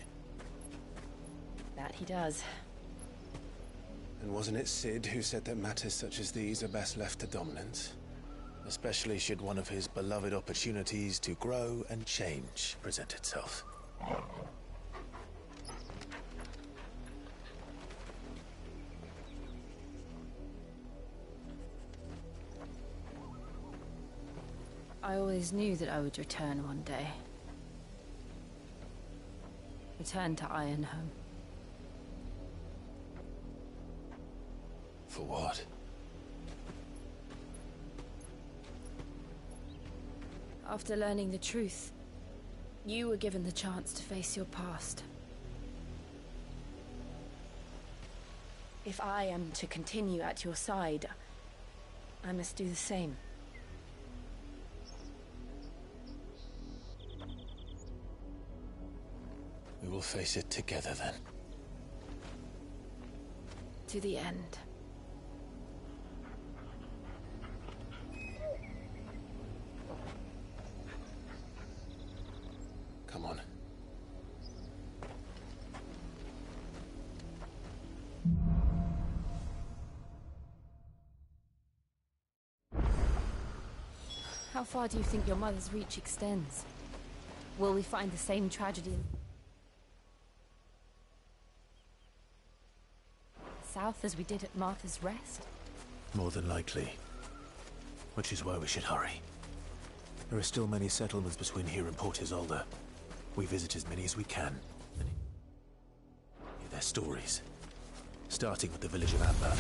That he does. And wasn't it Sid who said that matters such as these are best left to dominance? Especially should one of his beloved opportunities to grow and change present itself. I always knew that I would return one day. Return to Ironhome. For what? After learning the truth, you were given the chance to face your past. If I am to continue at your side, I must do the same. We will face it together then. To the end. Come on. How far do you think your mother's reach extends? Will we find the same tragedy south as we did at Martha's Rest? More than likely. Which is why we should hurry. There are still many settlements between here and Port Isolde. We visit as many as we can. And hear their stories. Starting with the village of Amber.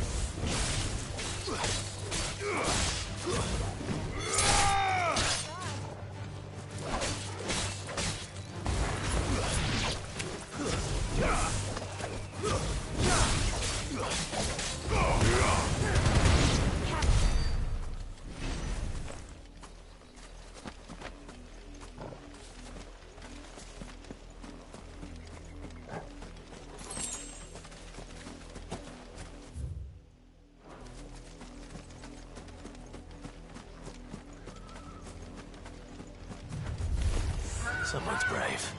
Someone's brave.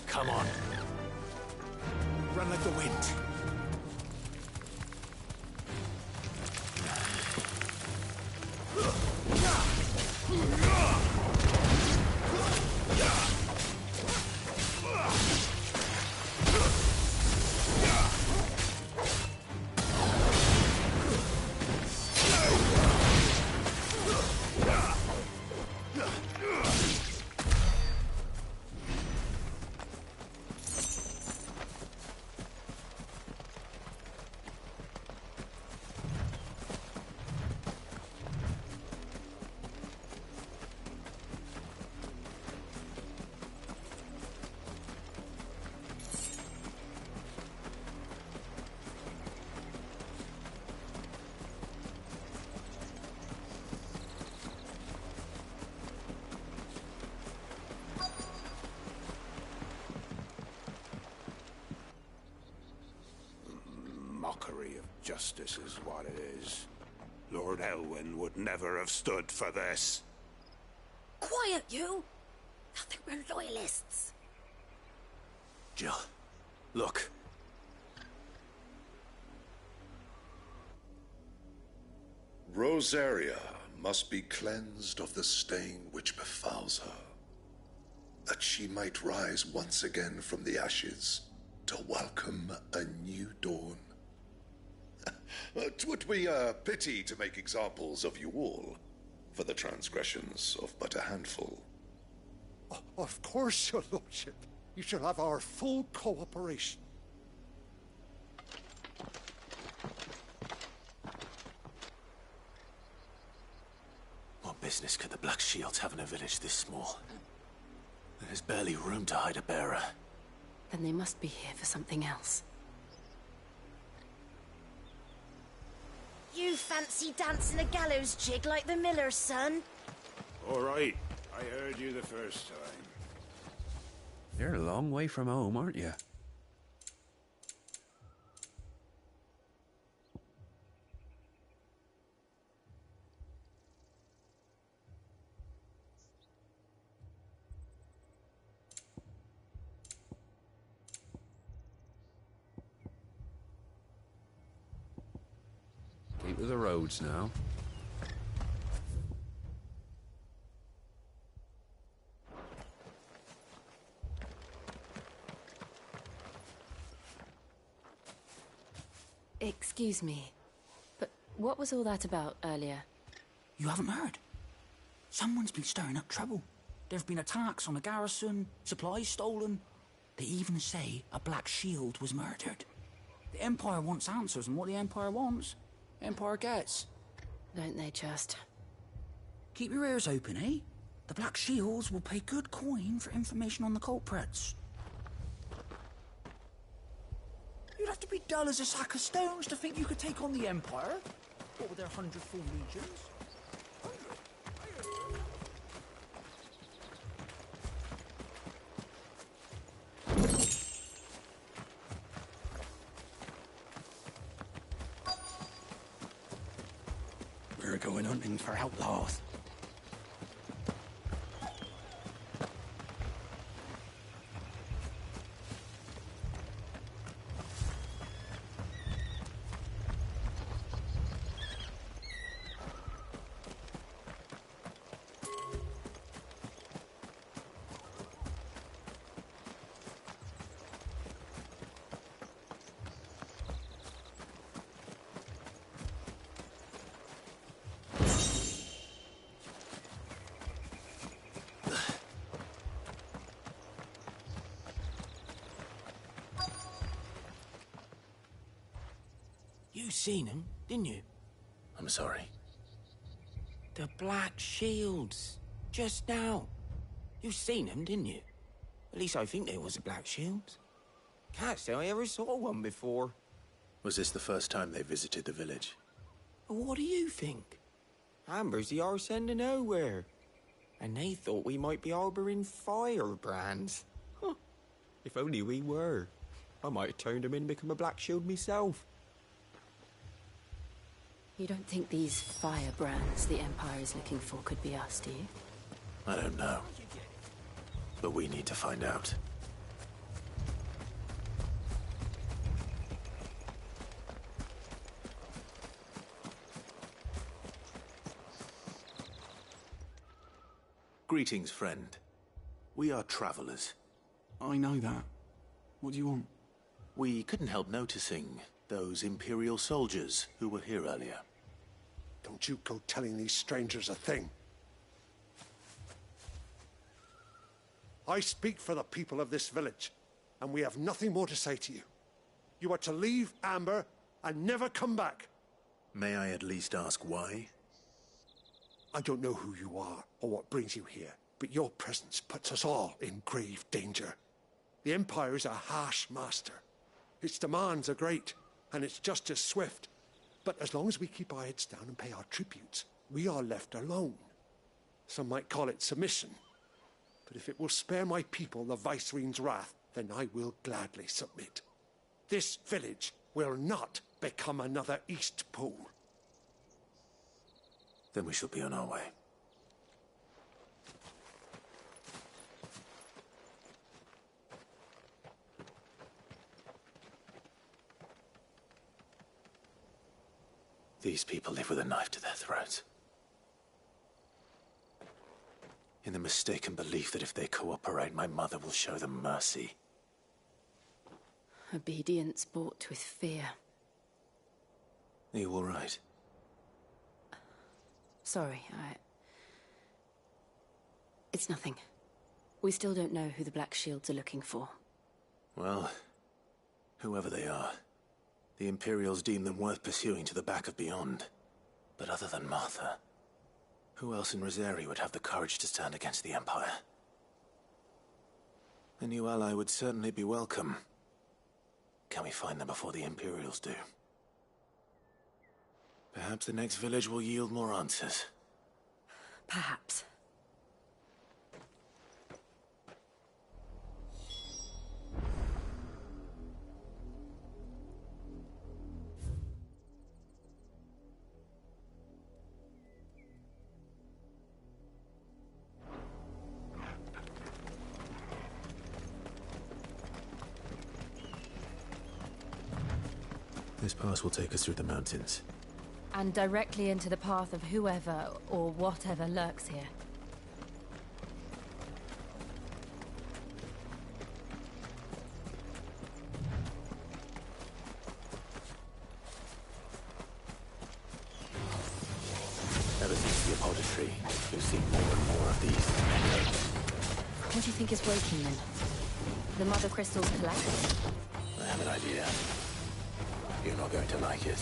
Come on. Run like the wind. Mockery of justice is what it is. Lord Elwyn would never have stood for this. Quiet, you! I think we're loyalists. Jill, look. Rosaria. must be cleansed of the stain which befouls her, that she might rise once again from the ashes to welcome a new dawn. 'Twould be a pity to make examples of you all, for the transgressions of but a handful. Of course, your lordship. You shall have our full cooperation. What business could the Black Shields have in a village this small? There's barely room to hide a bearer. Then they must be here for something else. You fancy dancing a gallows jig like the miller's son? All right. I heard you the first time. You're a long way from home, aren't you? Keep to the roads now. Excuse me, but what was all that about earlier? You haven't heard? Someone's been stirring up trouble. There have been attacks on the garrison, supplies stolen. They even say a Black Shield was murdered. The Empire wants answers, and what the Empire wants, Empire gets. Don't they just? Keep your ears open, eh? The Black Shields will pay good coin for information on the culprits. You'd have to be dull as a sack of stones to think you could take on the Empire. What with their 100 full legions? We're going hunting for outlaws. You seen them, didn't you? I'm sorry. The Black Shields. Just now. You seen them, didn't you? At least I think there was a Black Shields. Can't say I ever saw one before. Was this the first time they visited the village? What do you think? Amber's the arse end of nowhere. And they thought we might be harbouring firebrands. Huh. If only we were. I might have turned them in and become a Black Shield myself. You don't think these firebrands the Empire is looking for could be us, do you? I don't know. But we need to find out. Greetings, friend. We are travelers. I know that. What do you want? We couldn't help noticing those Imperial soldiers who were here earlier. Don't you go telling these strangers a thing. I speak for the people of this village, and we have nothing more to say to you. You are to leave Amber and never come back. May I at least ask why? I don't know who you are or what brings you here, but your presence puts us all in grave danger. The Empire is a harsh master. Its demands are great, and its justice swift. But as long as we keep our heads down and pay our tributes, we are left alone. Some might call it submission. But if it will spare my people the Viceroy's wrath, then I will gladly submit. This village will not become another Eastpool. Then we shall be on our way. These people live with a knife to their throats. in the mistaken belief that if they cooperate, my mother will show them mercy. Obedience bought with fear. Are you all right? Sorry, It's nothing. We still don't know who the Black Shields are looking for. Well, whoever they are, the Imperials deem them worth pursuing to the back of beyond. But other than Martha, who else in Rosari would have the courage to stand against the Empire? A new ally would certainly be welcome. Can we find them before the Imperials do? Perhaps the next village will yield more answers. Perhaps. This pass will take us through the mountains. And directly into the path of whoever or whatever lurks here. Ever since the apoditry, we've seen more and more of these echoes. What do you think is breaking them? The mother crystals collapse? I have an idea. You're not going to like it.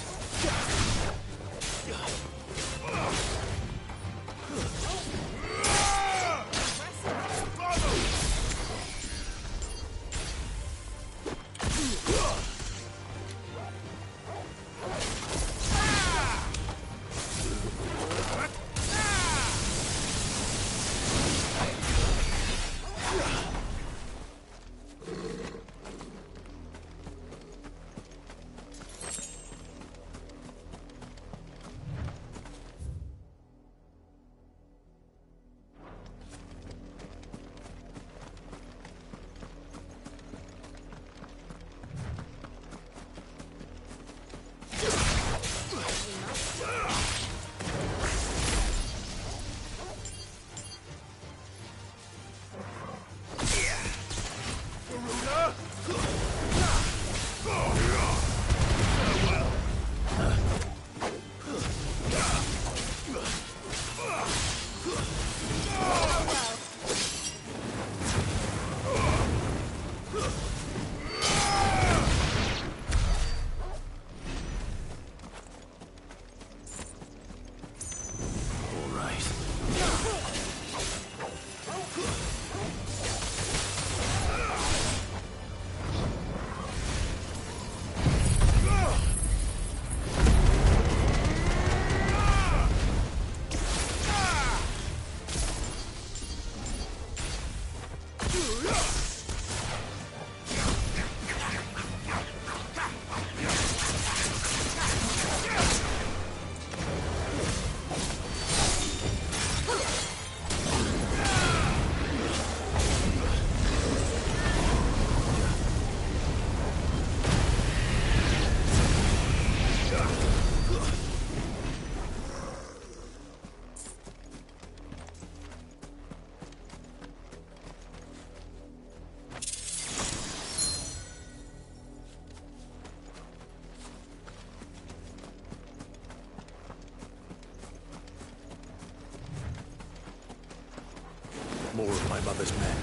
More of my mother's men.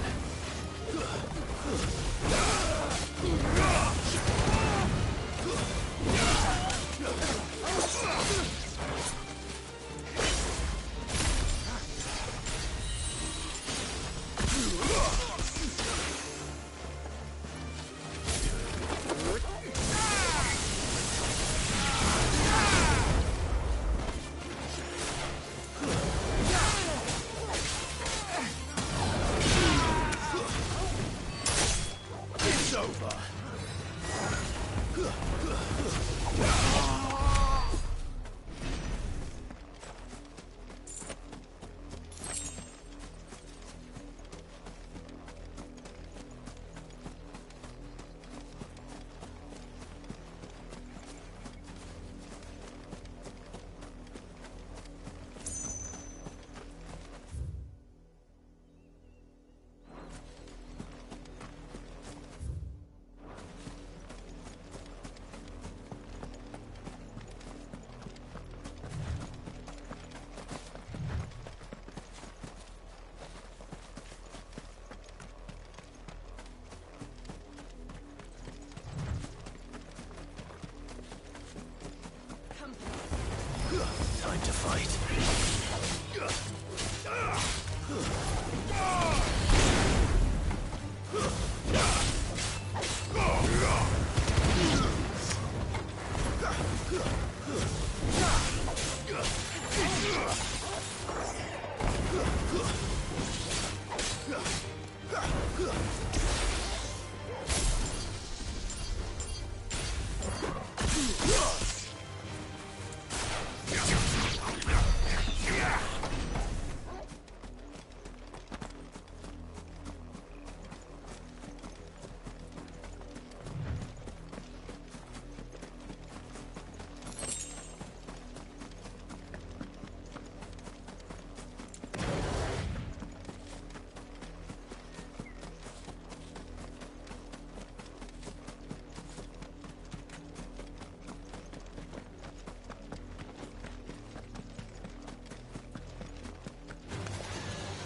fight.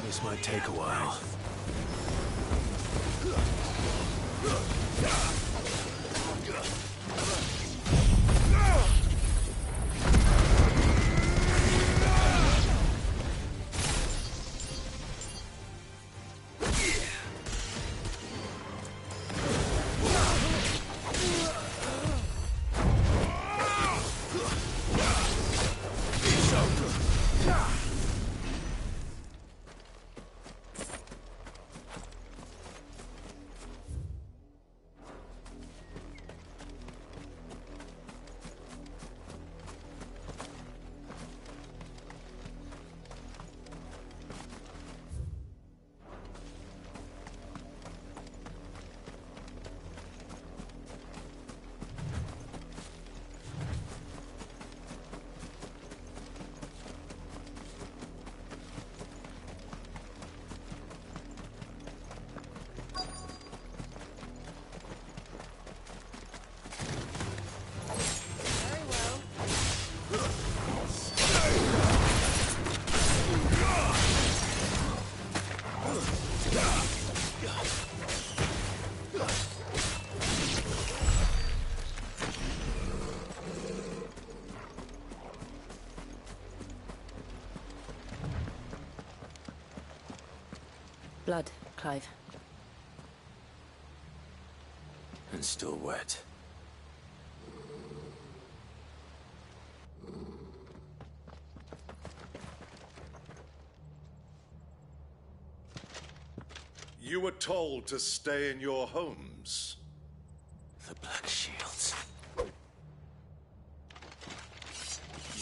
This might take a while. Blood, Clive. And still wet. You were told to stay in your homes. The Black Shields.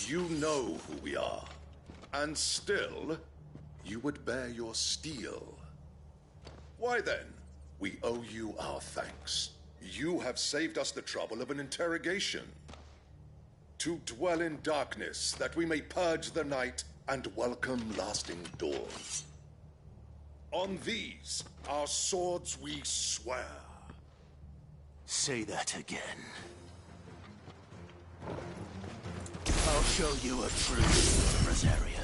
You know who we are. And still, you would bear your steel. Why then, we owe you our thanks. You have saved us the trouble of an interrogation. To dwell in darkness, that we may purge the night and welcome lasting dawn. On these, our swords we swear. Say that again. I'll show you a true Rosaria.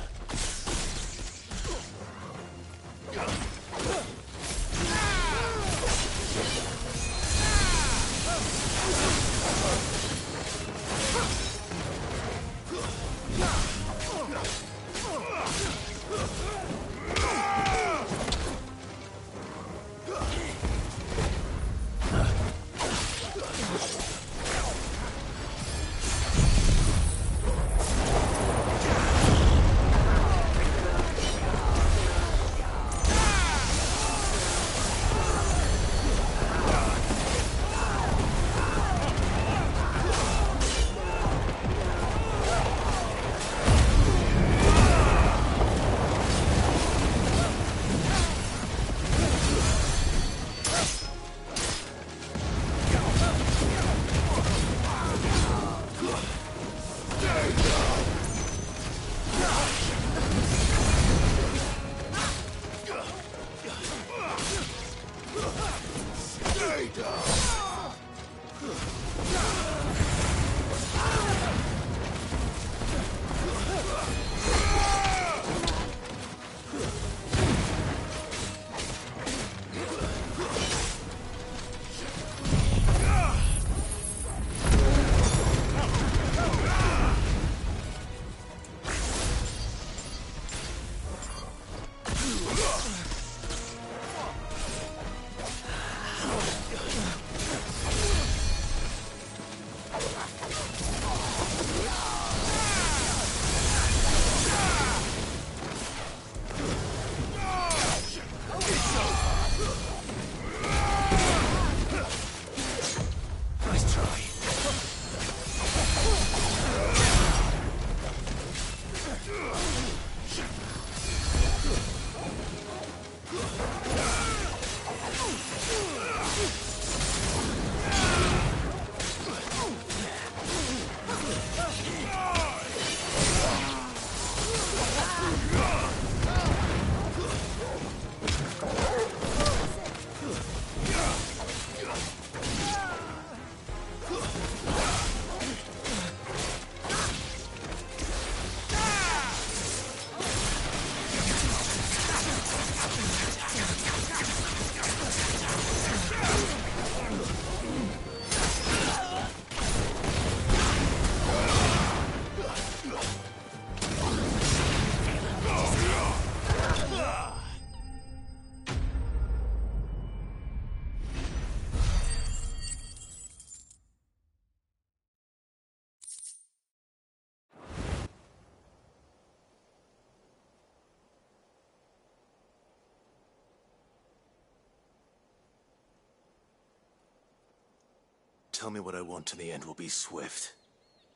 tell me what I want, and the end will be swift.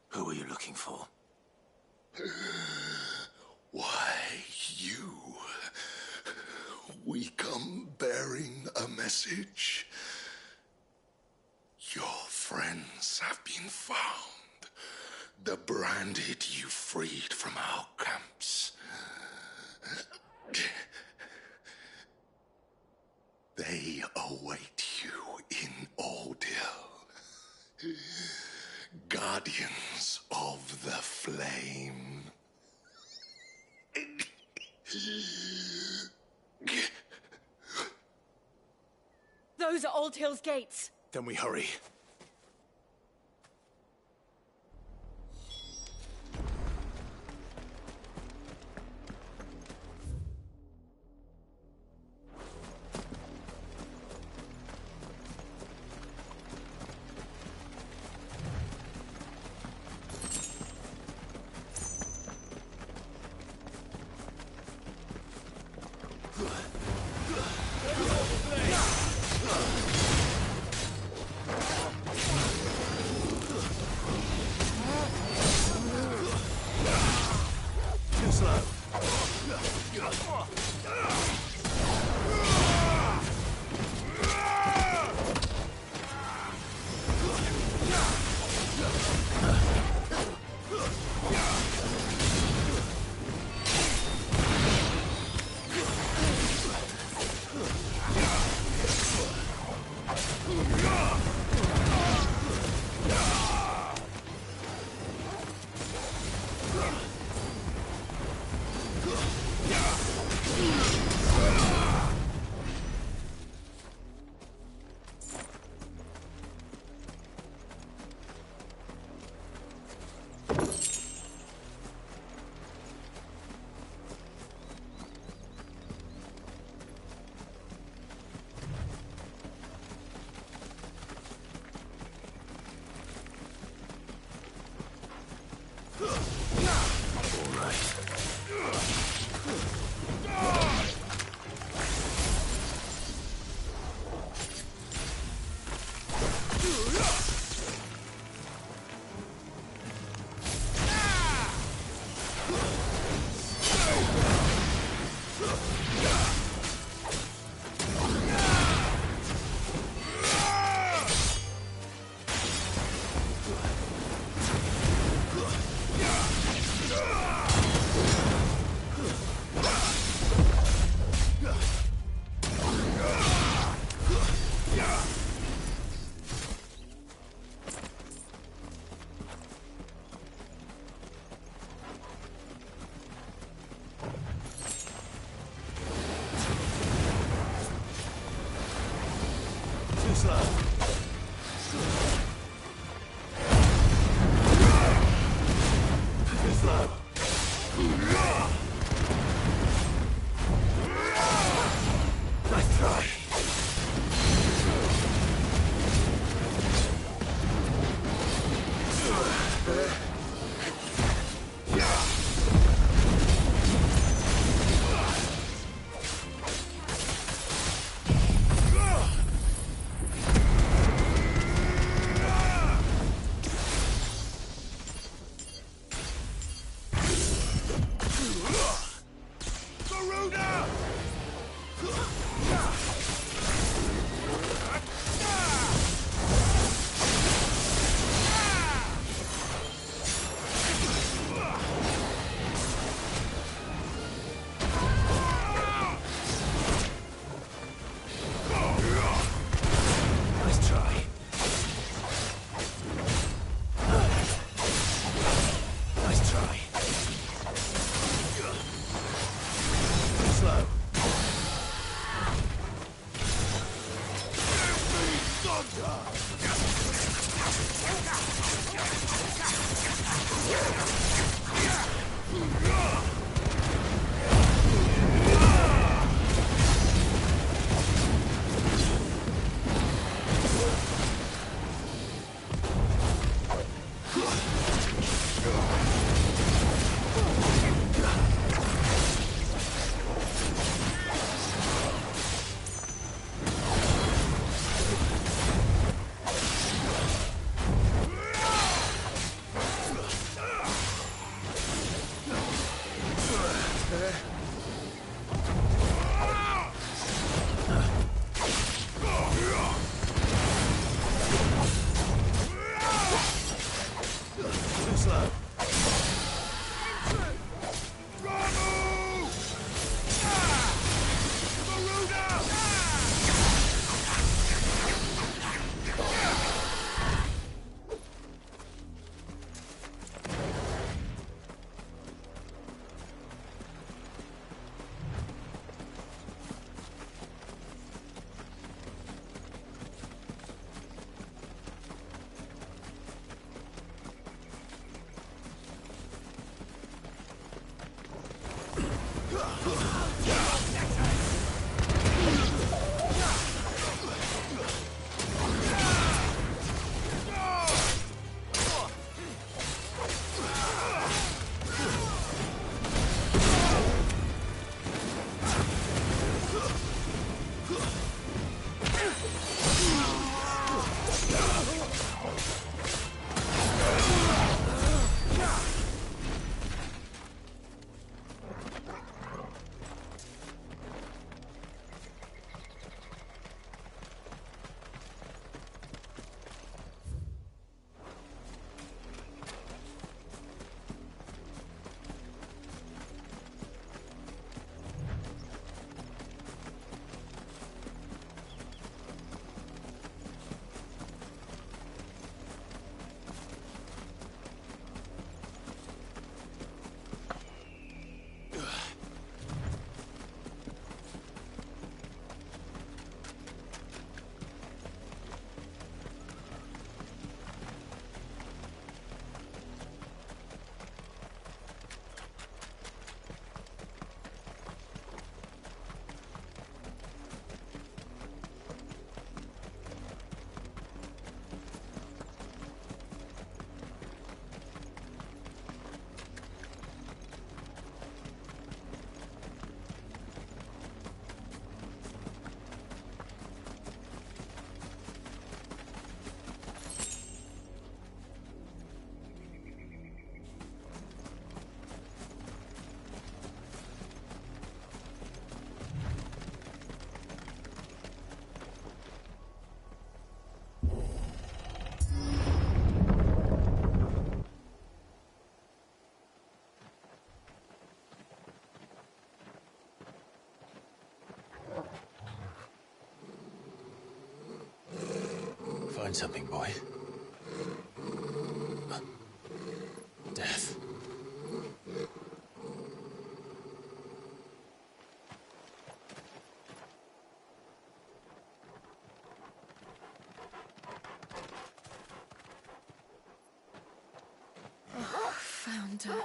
Who are you looking for? Why, you. We come bearing a message. Your friends have been found. The branded you freed from our camps. They await you in Ordeal. Guardians of the Flame. Those are Old Hill's gates. Then we hurry. Find something, boy. Death. Found her.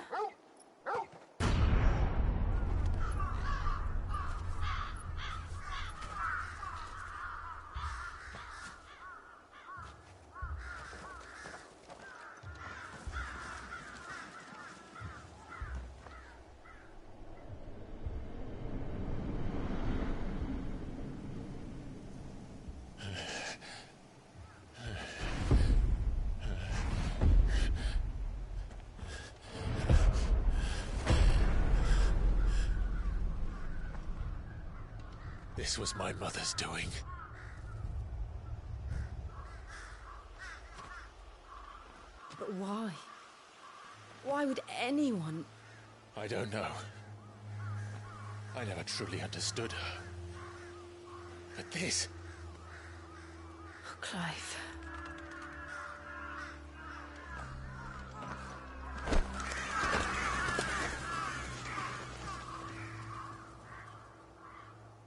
This was my mother's doing. But why? Why would anyone... I don't know. I never truly understood her. But this... Oh, Clive.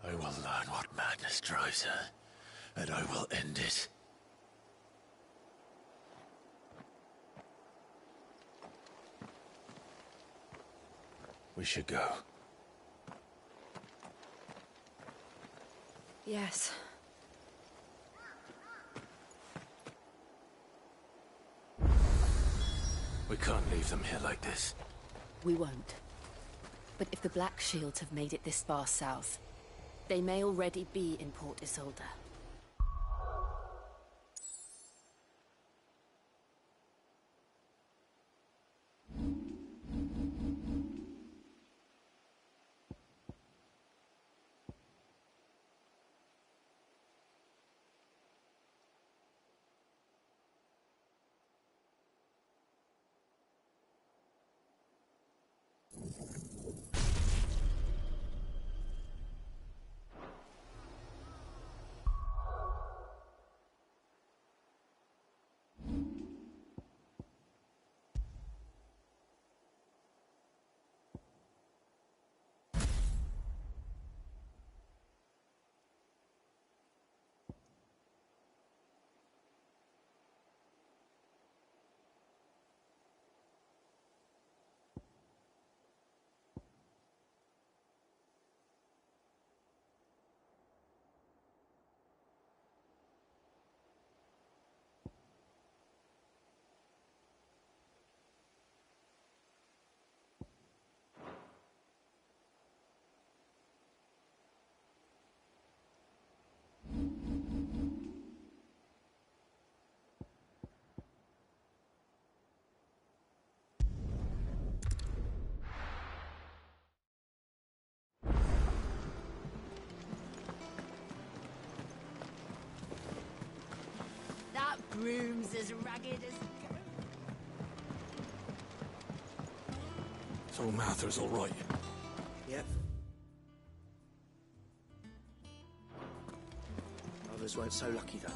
I will learn what madness drives her, and I will end it. We should go. Yes. We can't leave them here like this. We won't. But if the Black Shields have made it this far south, they may already be in Port Isolde. That broom's as ragged as... So Martha's all right. Yep. Others weren't so lucky, though.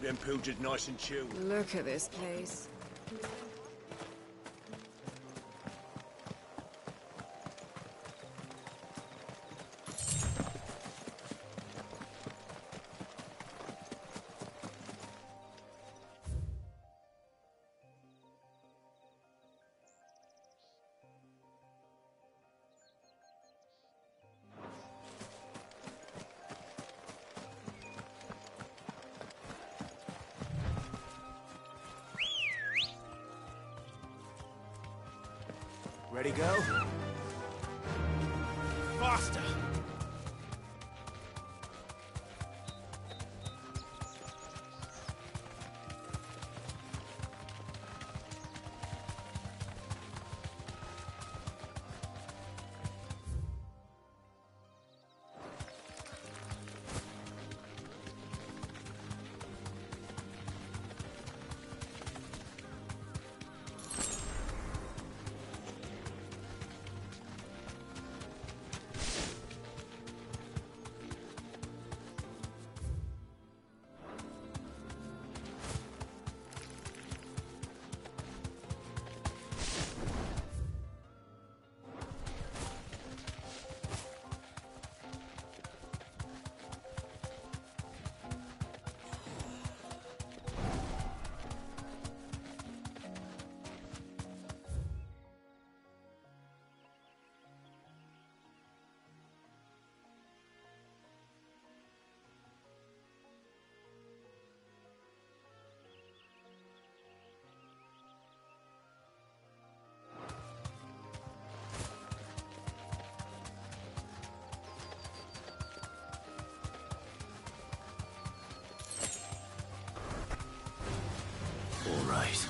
them pilgers nice and chilled. Look at this place. Ready, go? Faster! All right.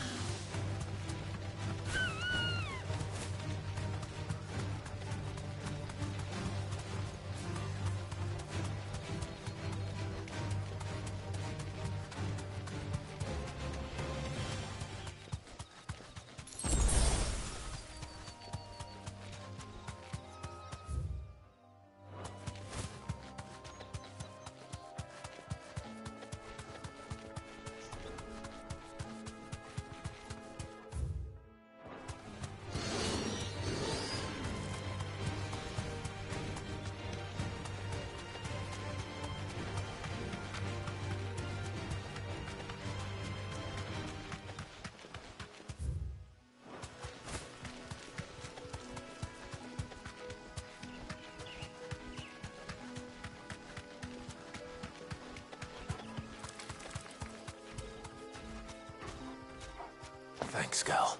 Thanks, Gal.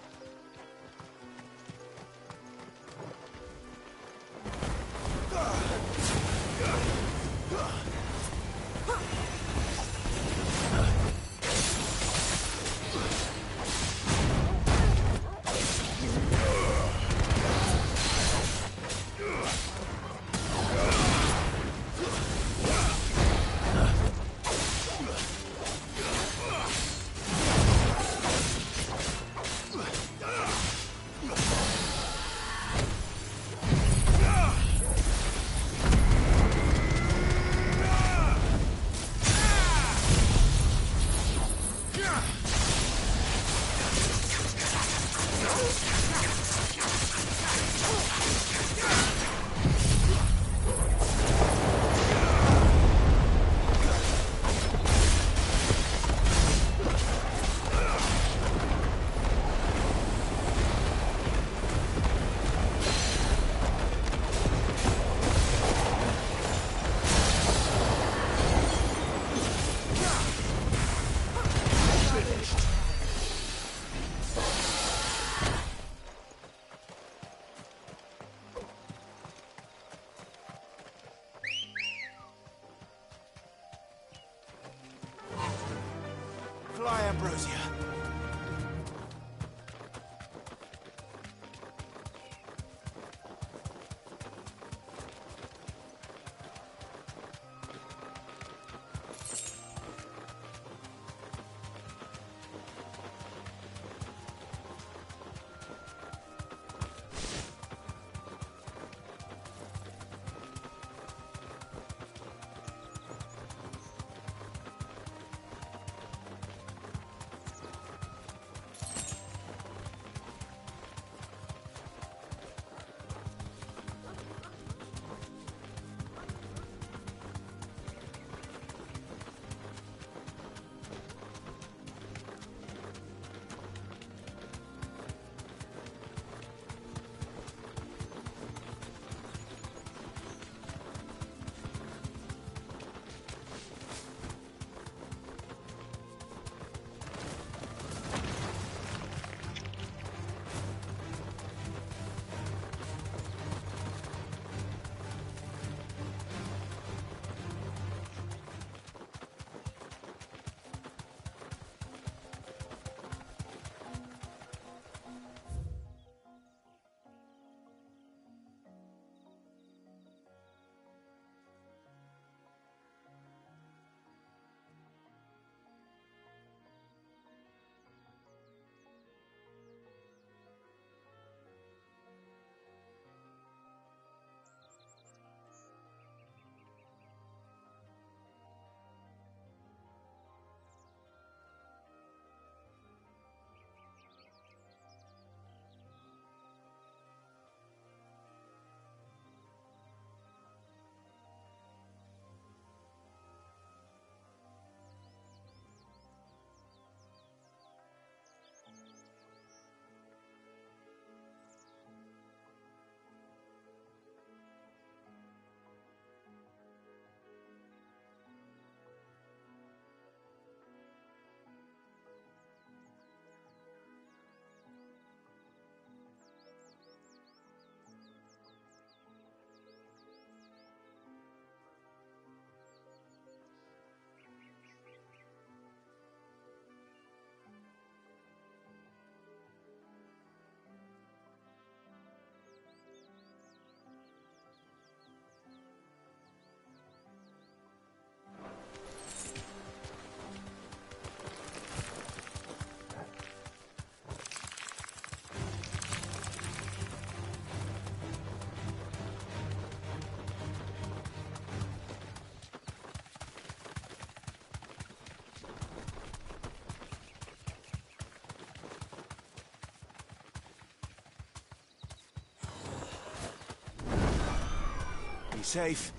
Be safe.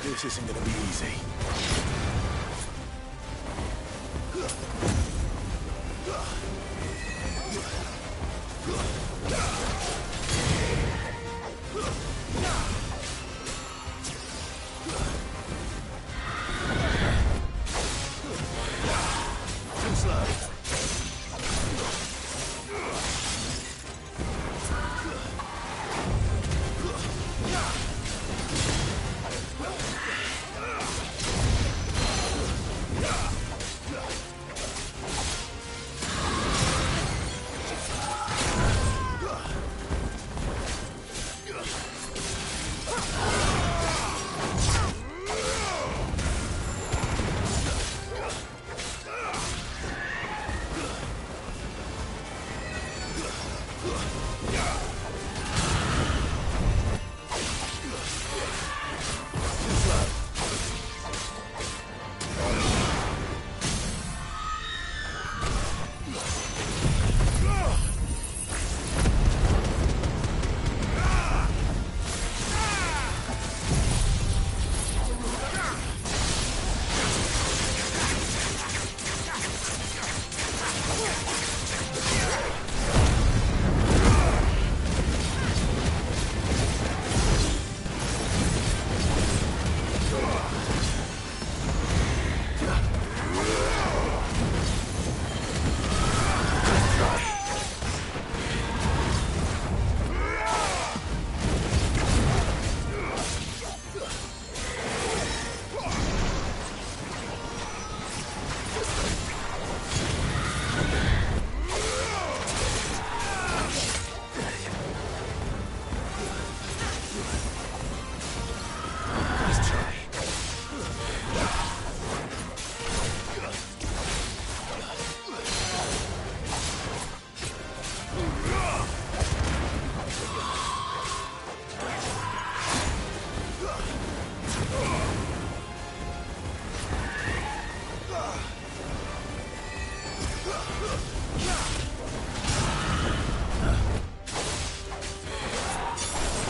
This isn't gonna be easy. Too slow.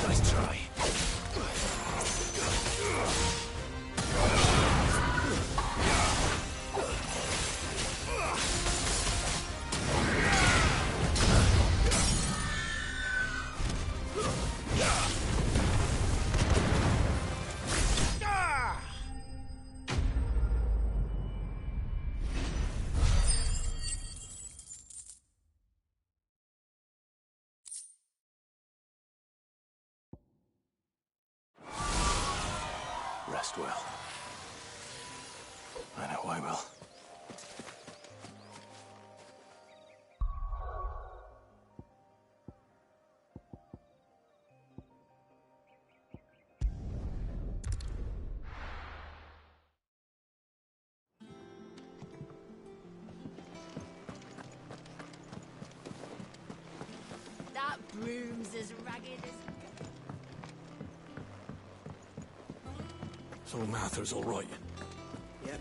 Nice try. Rest well. I know I will. That broom's as ragged as... So Mather's all right. Yep.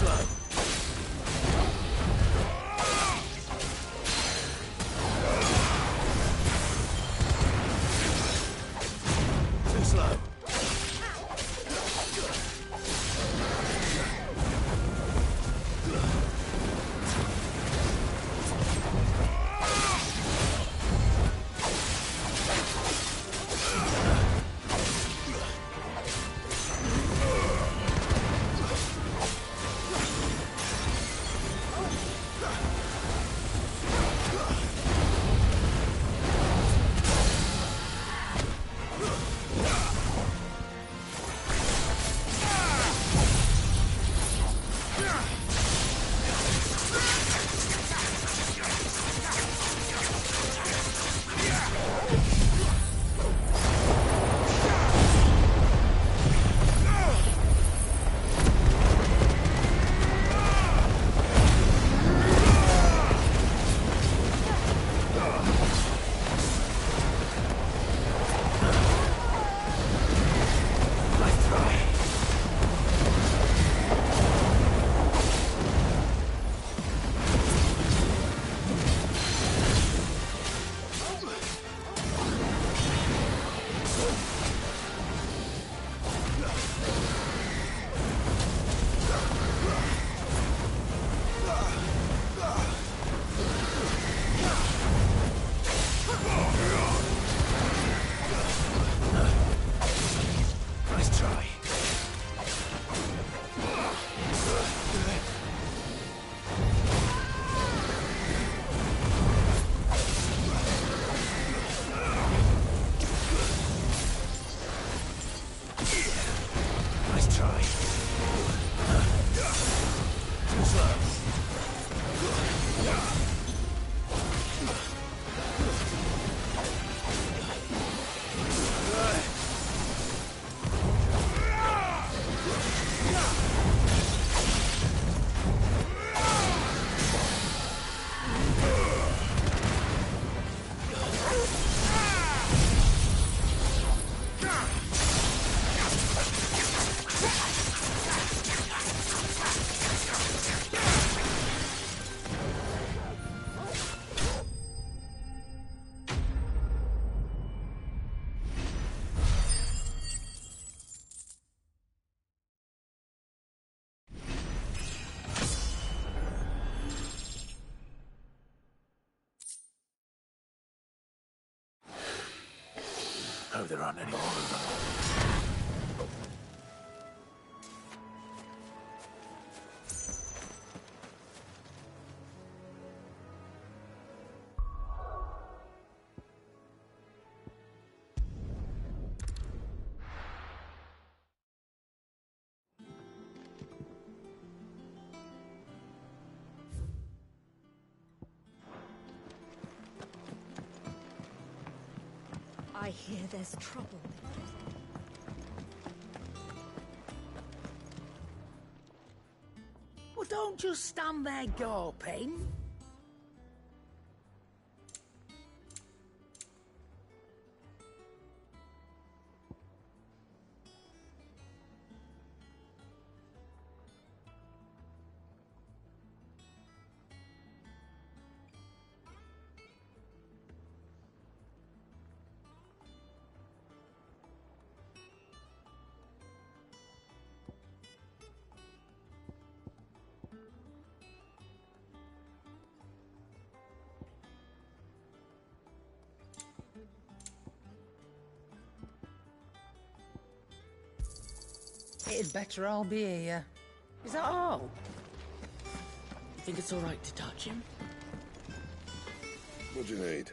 slow. Too slow. Oh, there aren't any more of them. I hear there's trouble. Well, don't just stand there gawping. It'd better all be here. Is that all? You think it's all right to touch him? What do you need?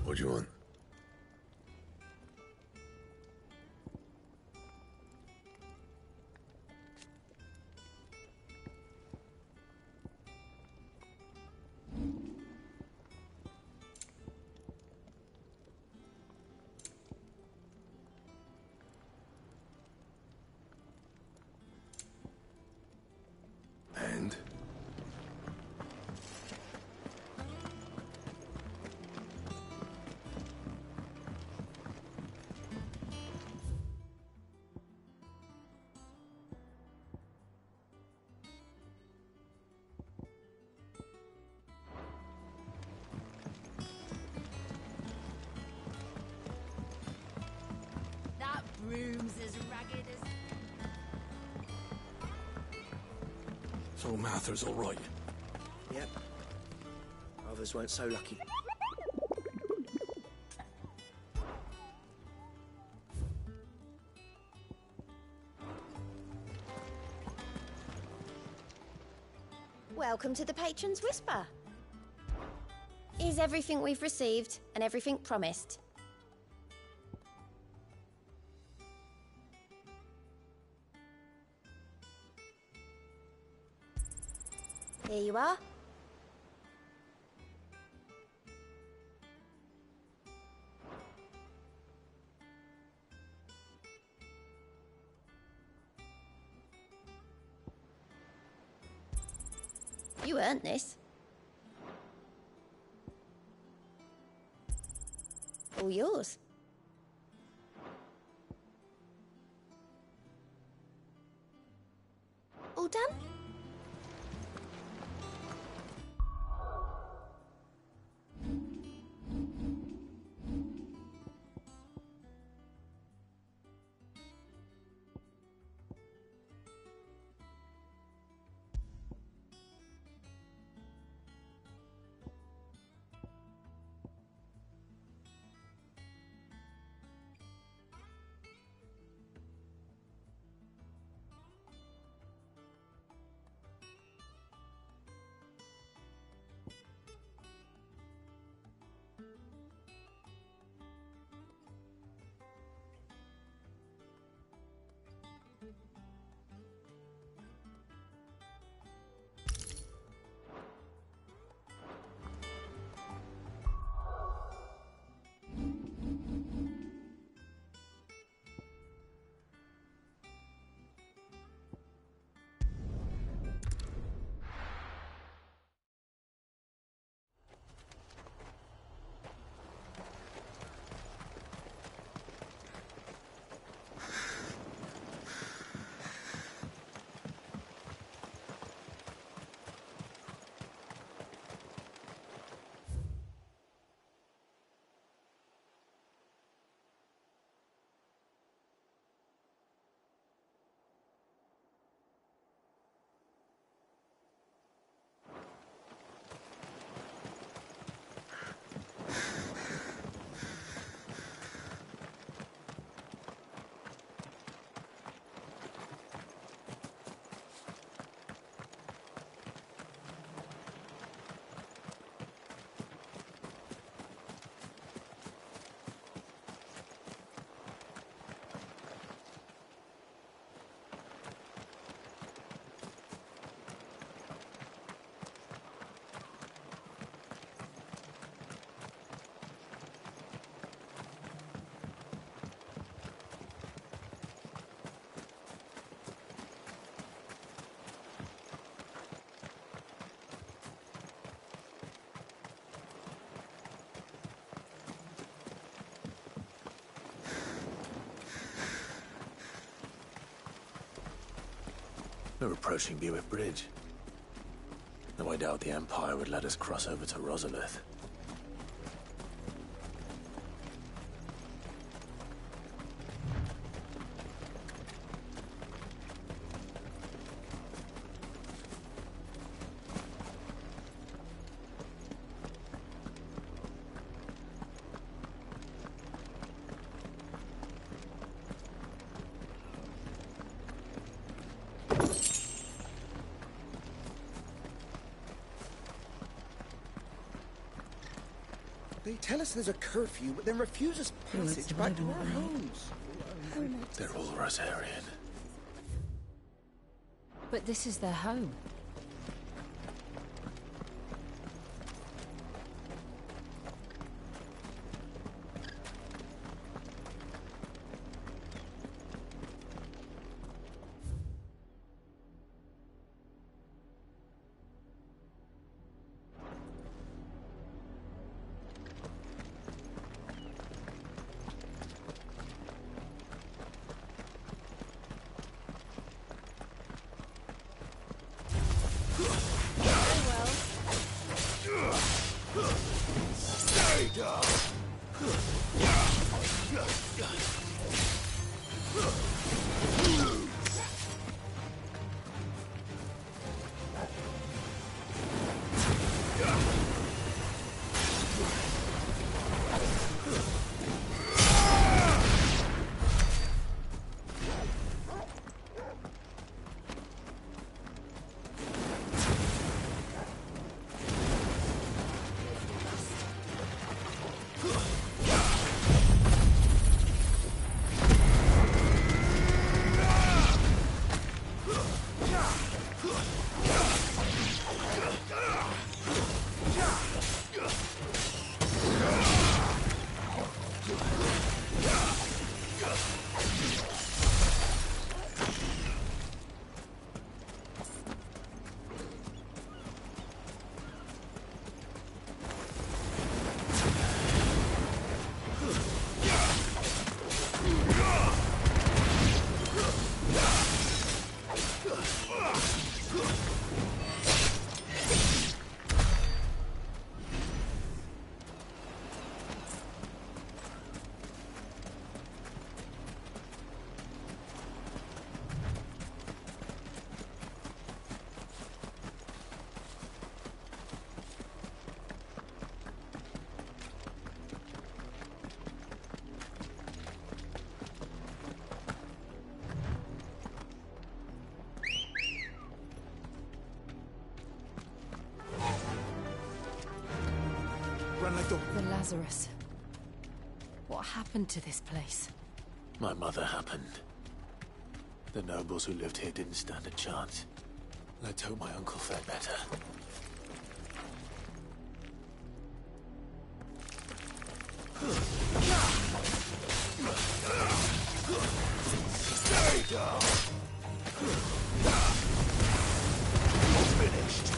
What do you want? And? So Martha's all right? Yep. Others weren't so lucky. Welcome to the Patron's Whisper. Is everything we've received and everything promised? Here you are. You earned this. All yours. All done? We're approaching Buick Bridge. Though I doubt the Empire would let us cross over to Rosalith. They tell us there's a curfew, but then refuse us passage back to our homes. They're all Rosarian. But this is their home. The Lazarus. What happened to this place? My mother happened. The nobles who lived here didn't stand a chance. Let's hope my uncle fared better. Stay down! Finished!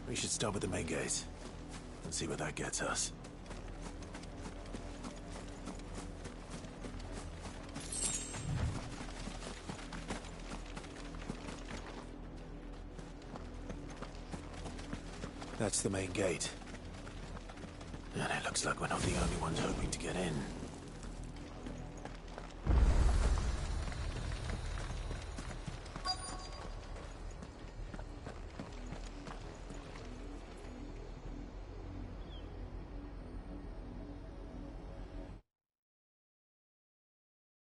We should start with the main gate and see where that gets us. That's the main gate. And it looks like we're not the only ones hoping to get in.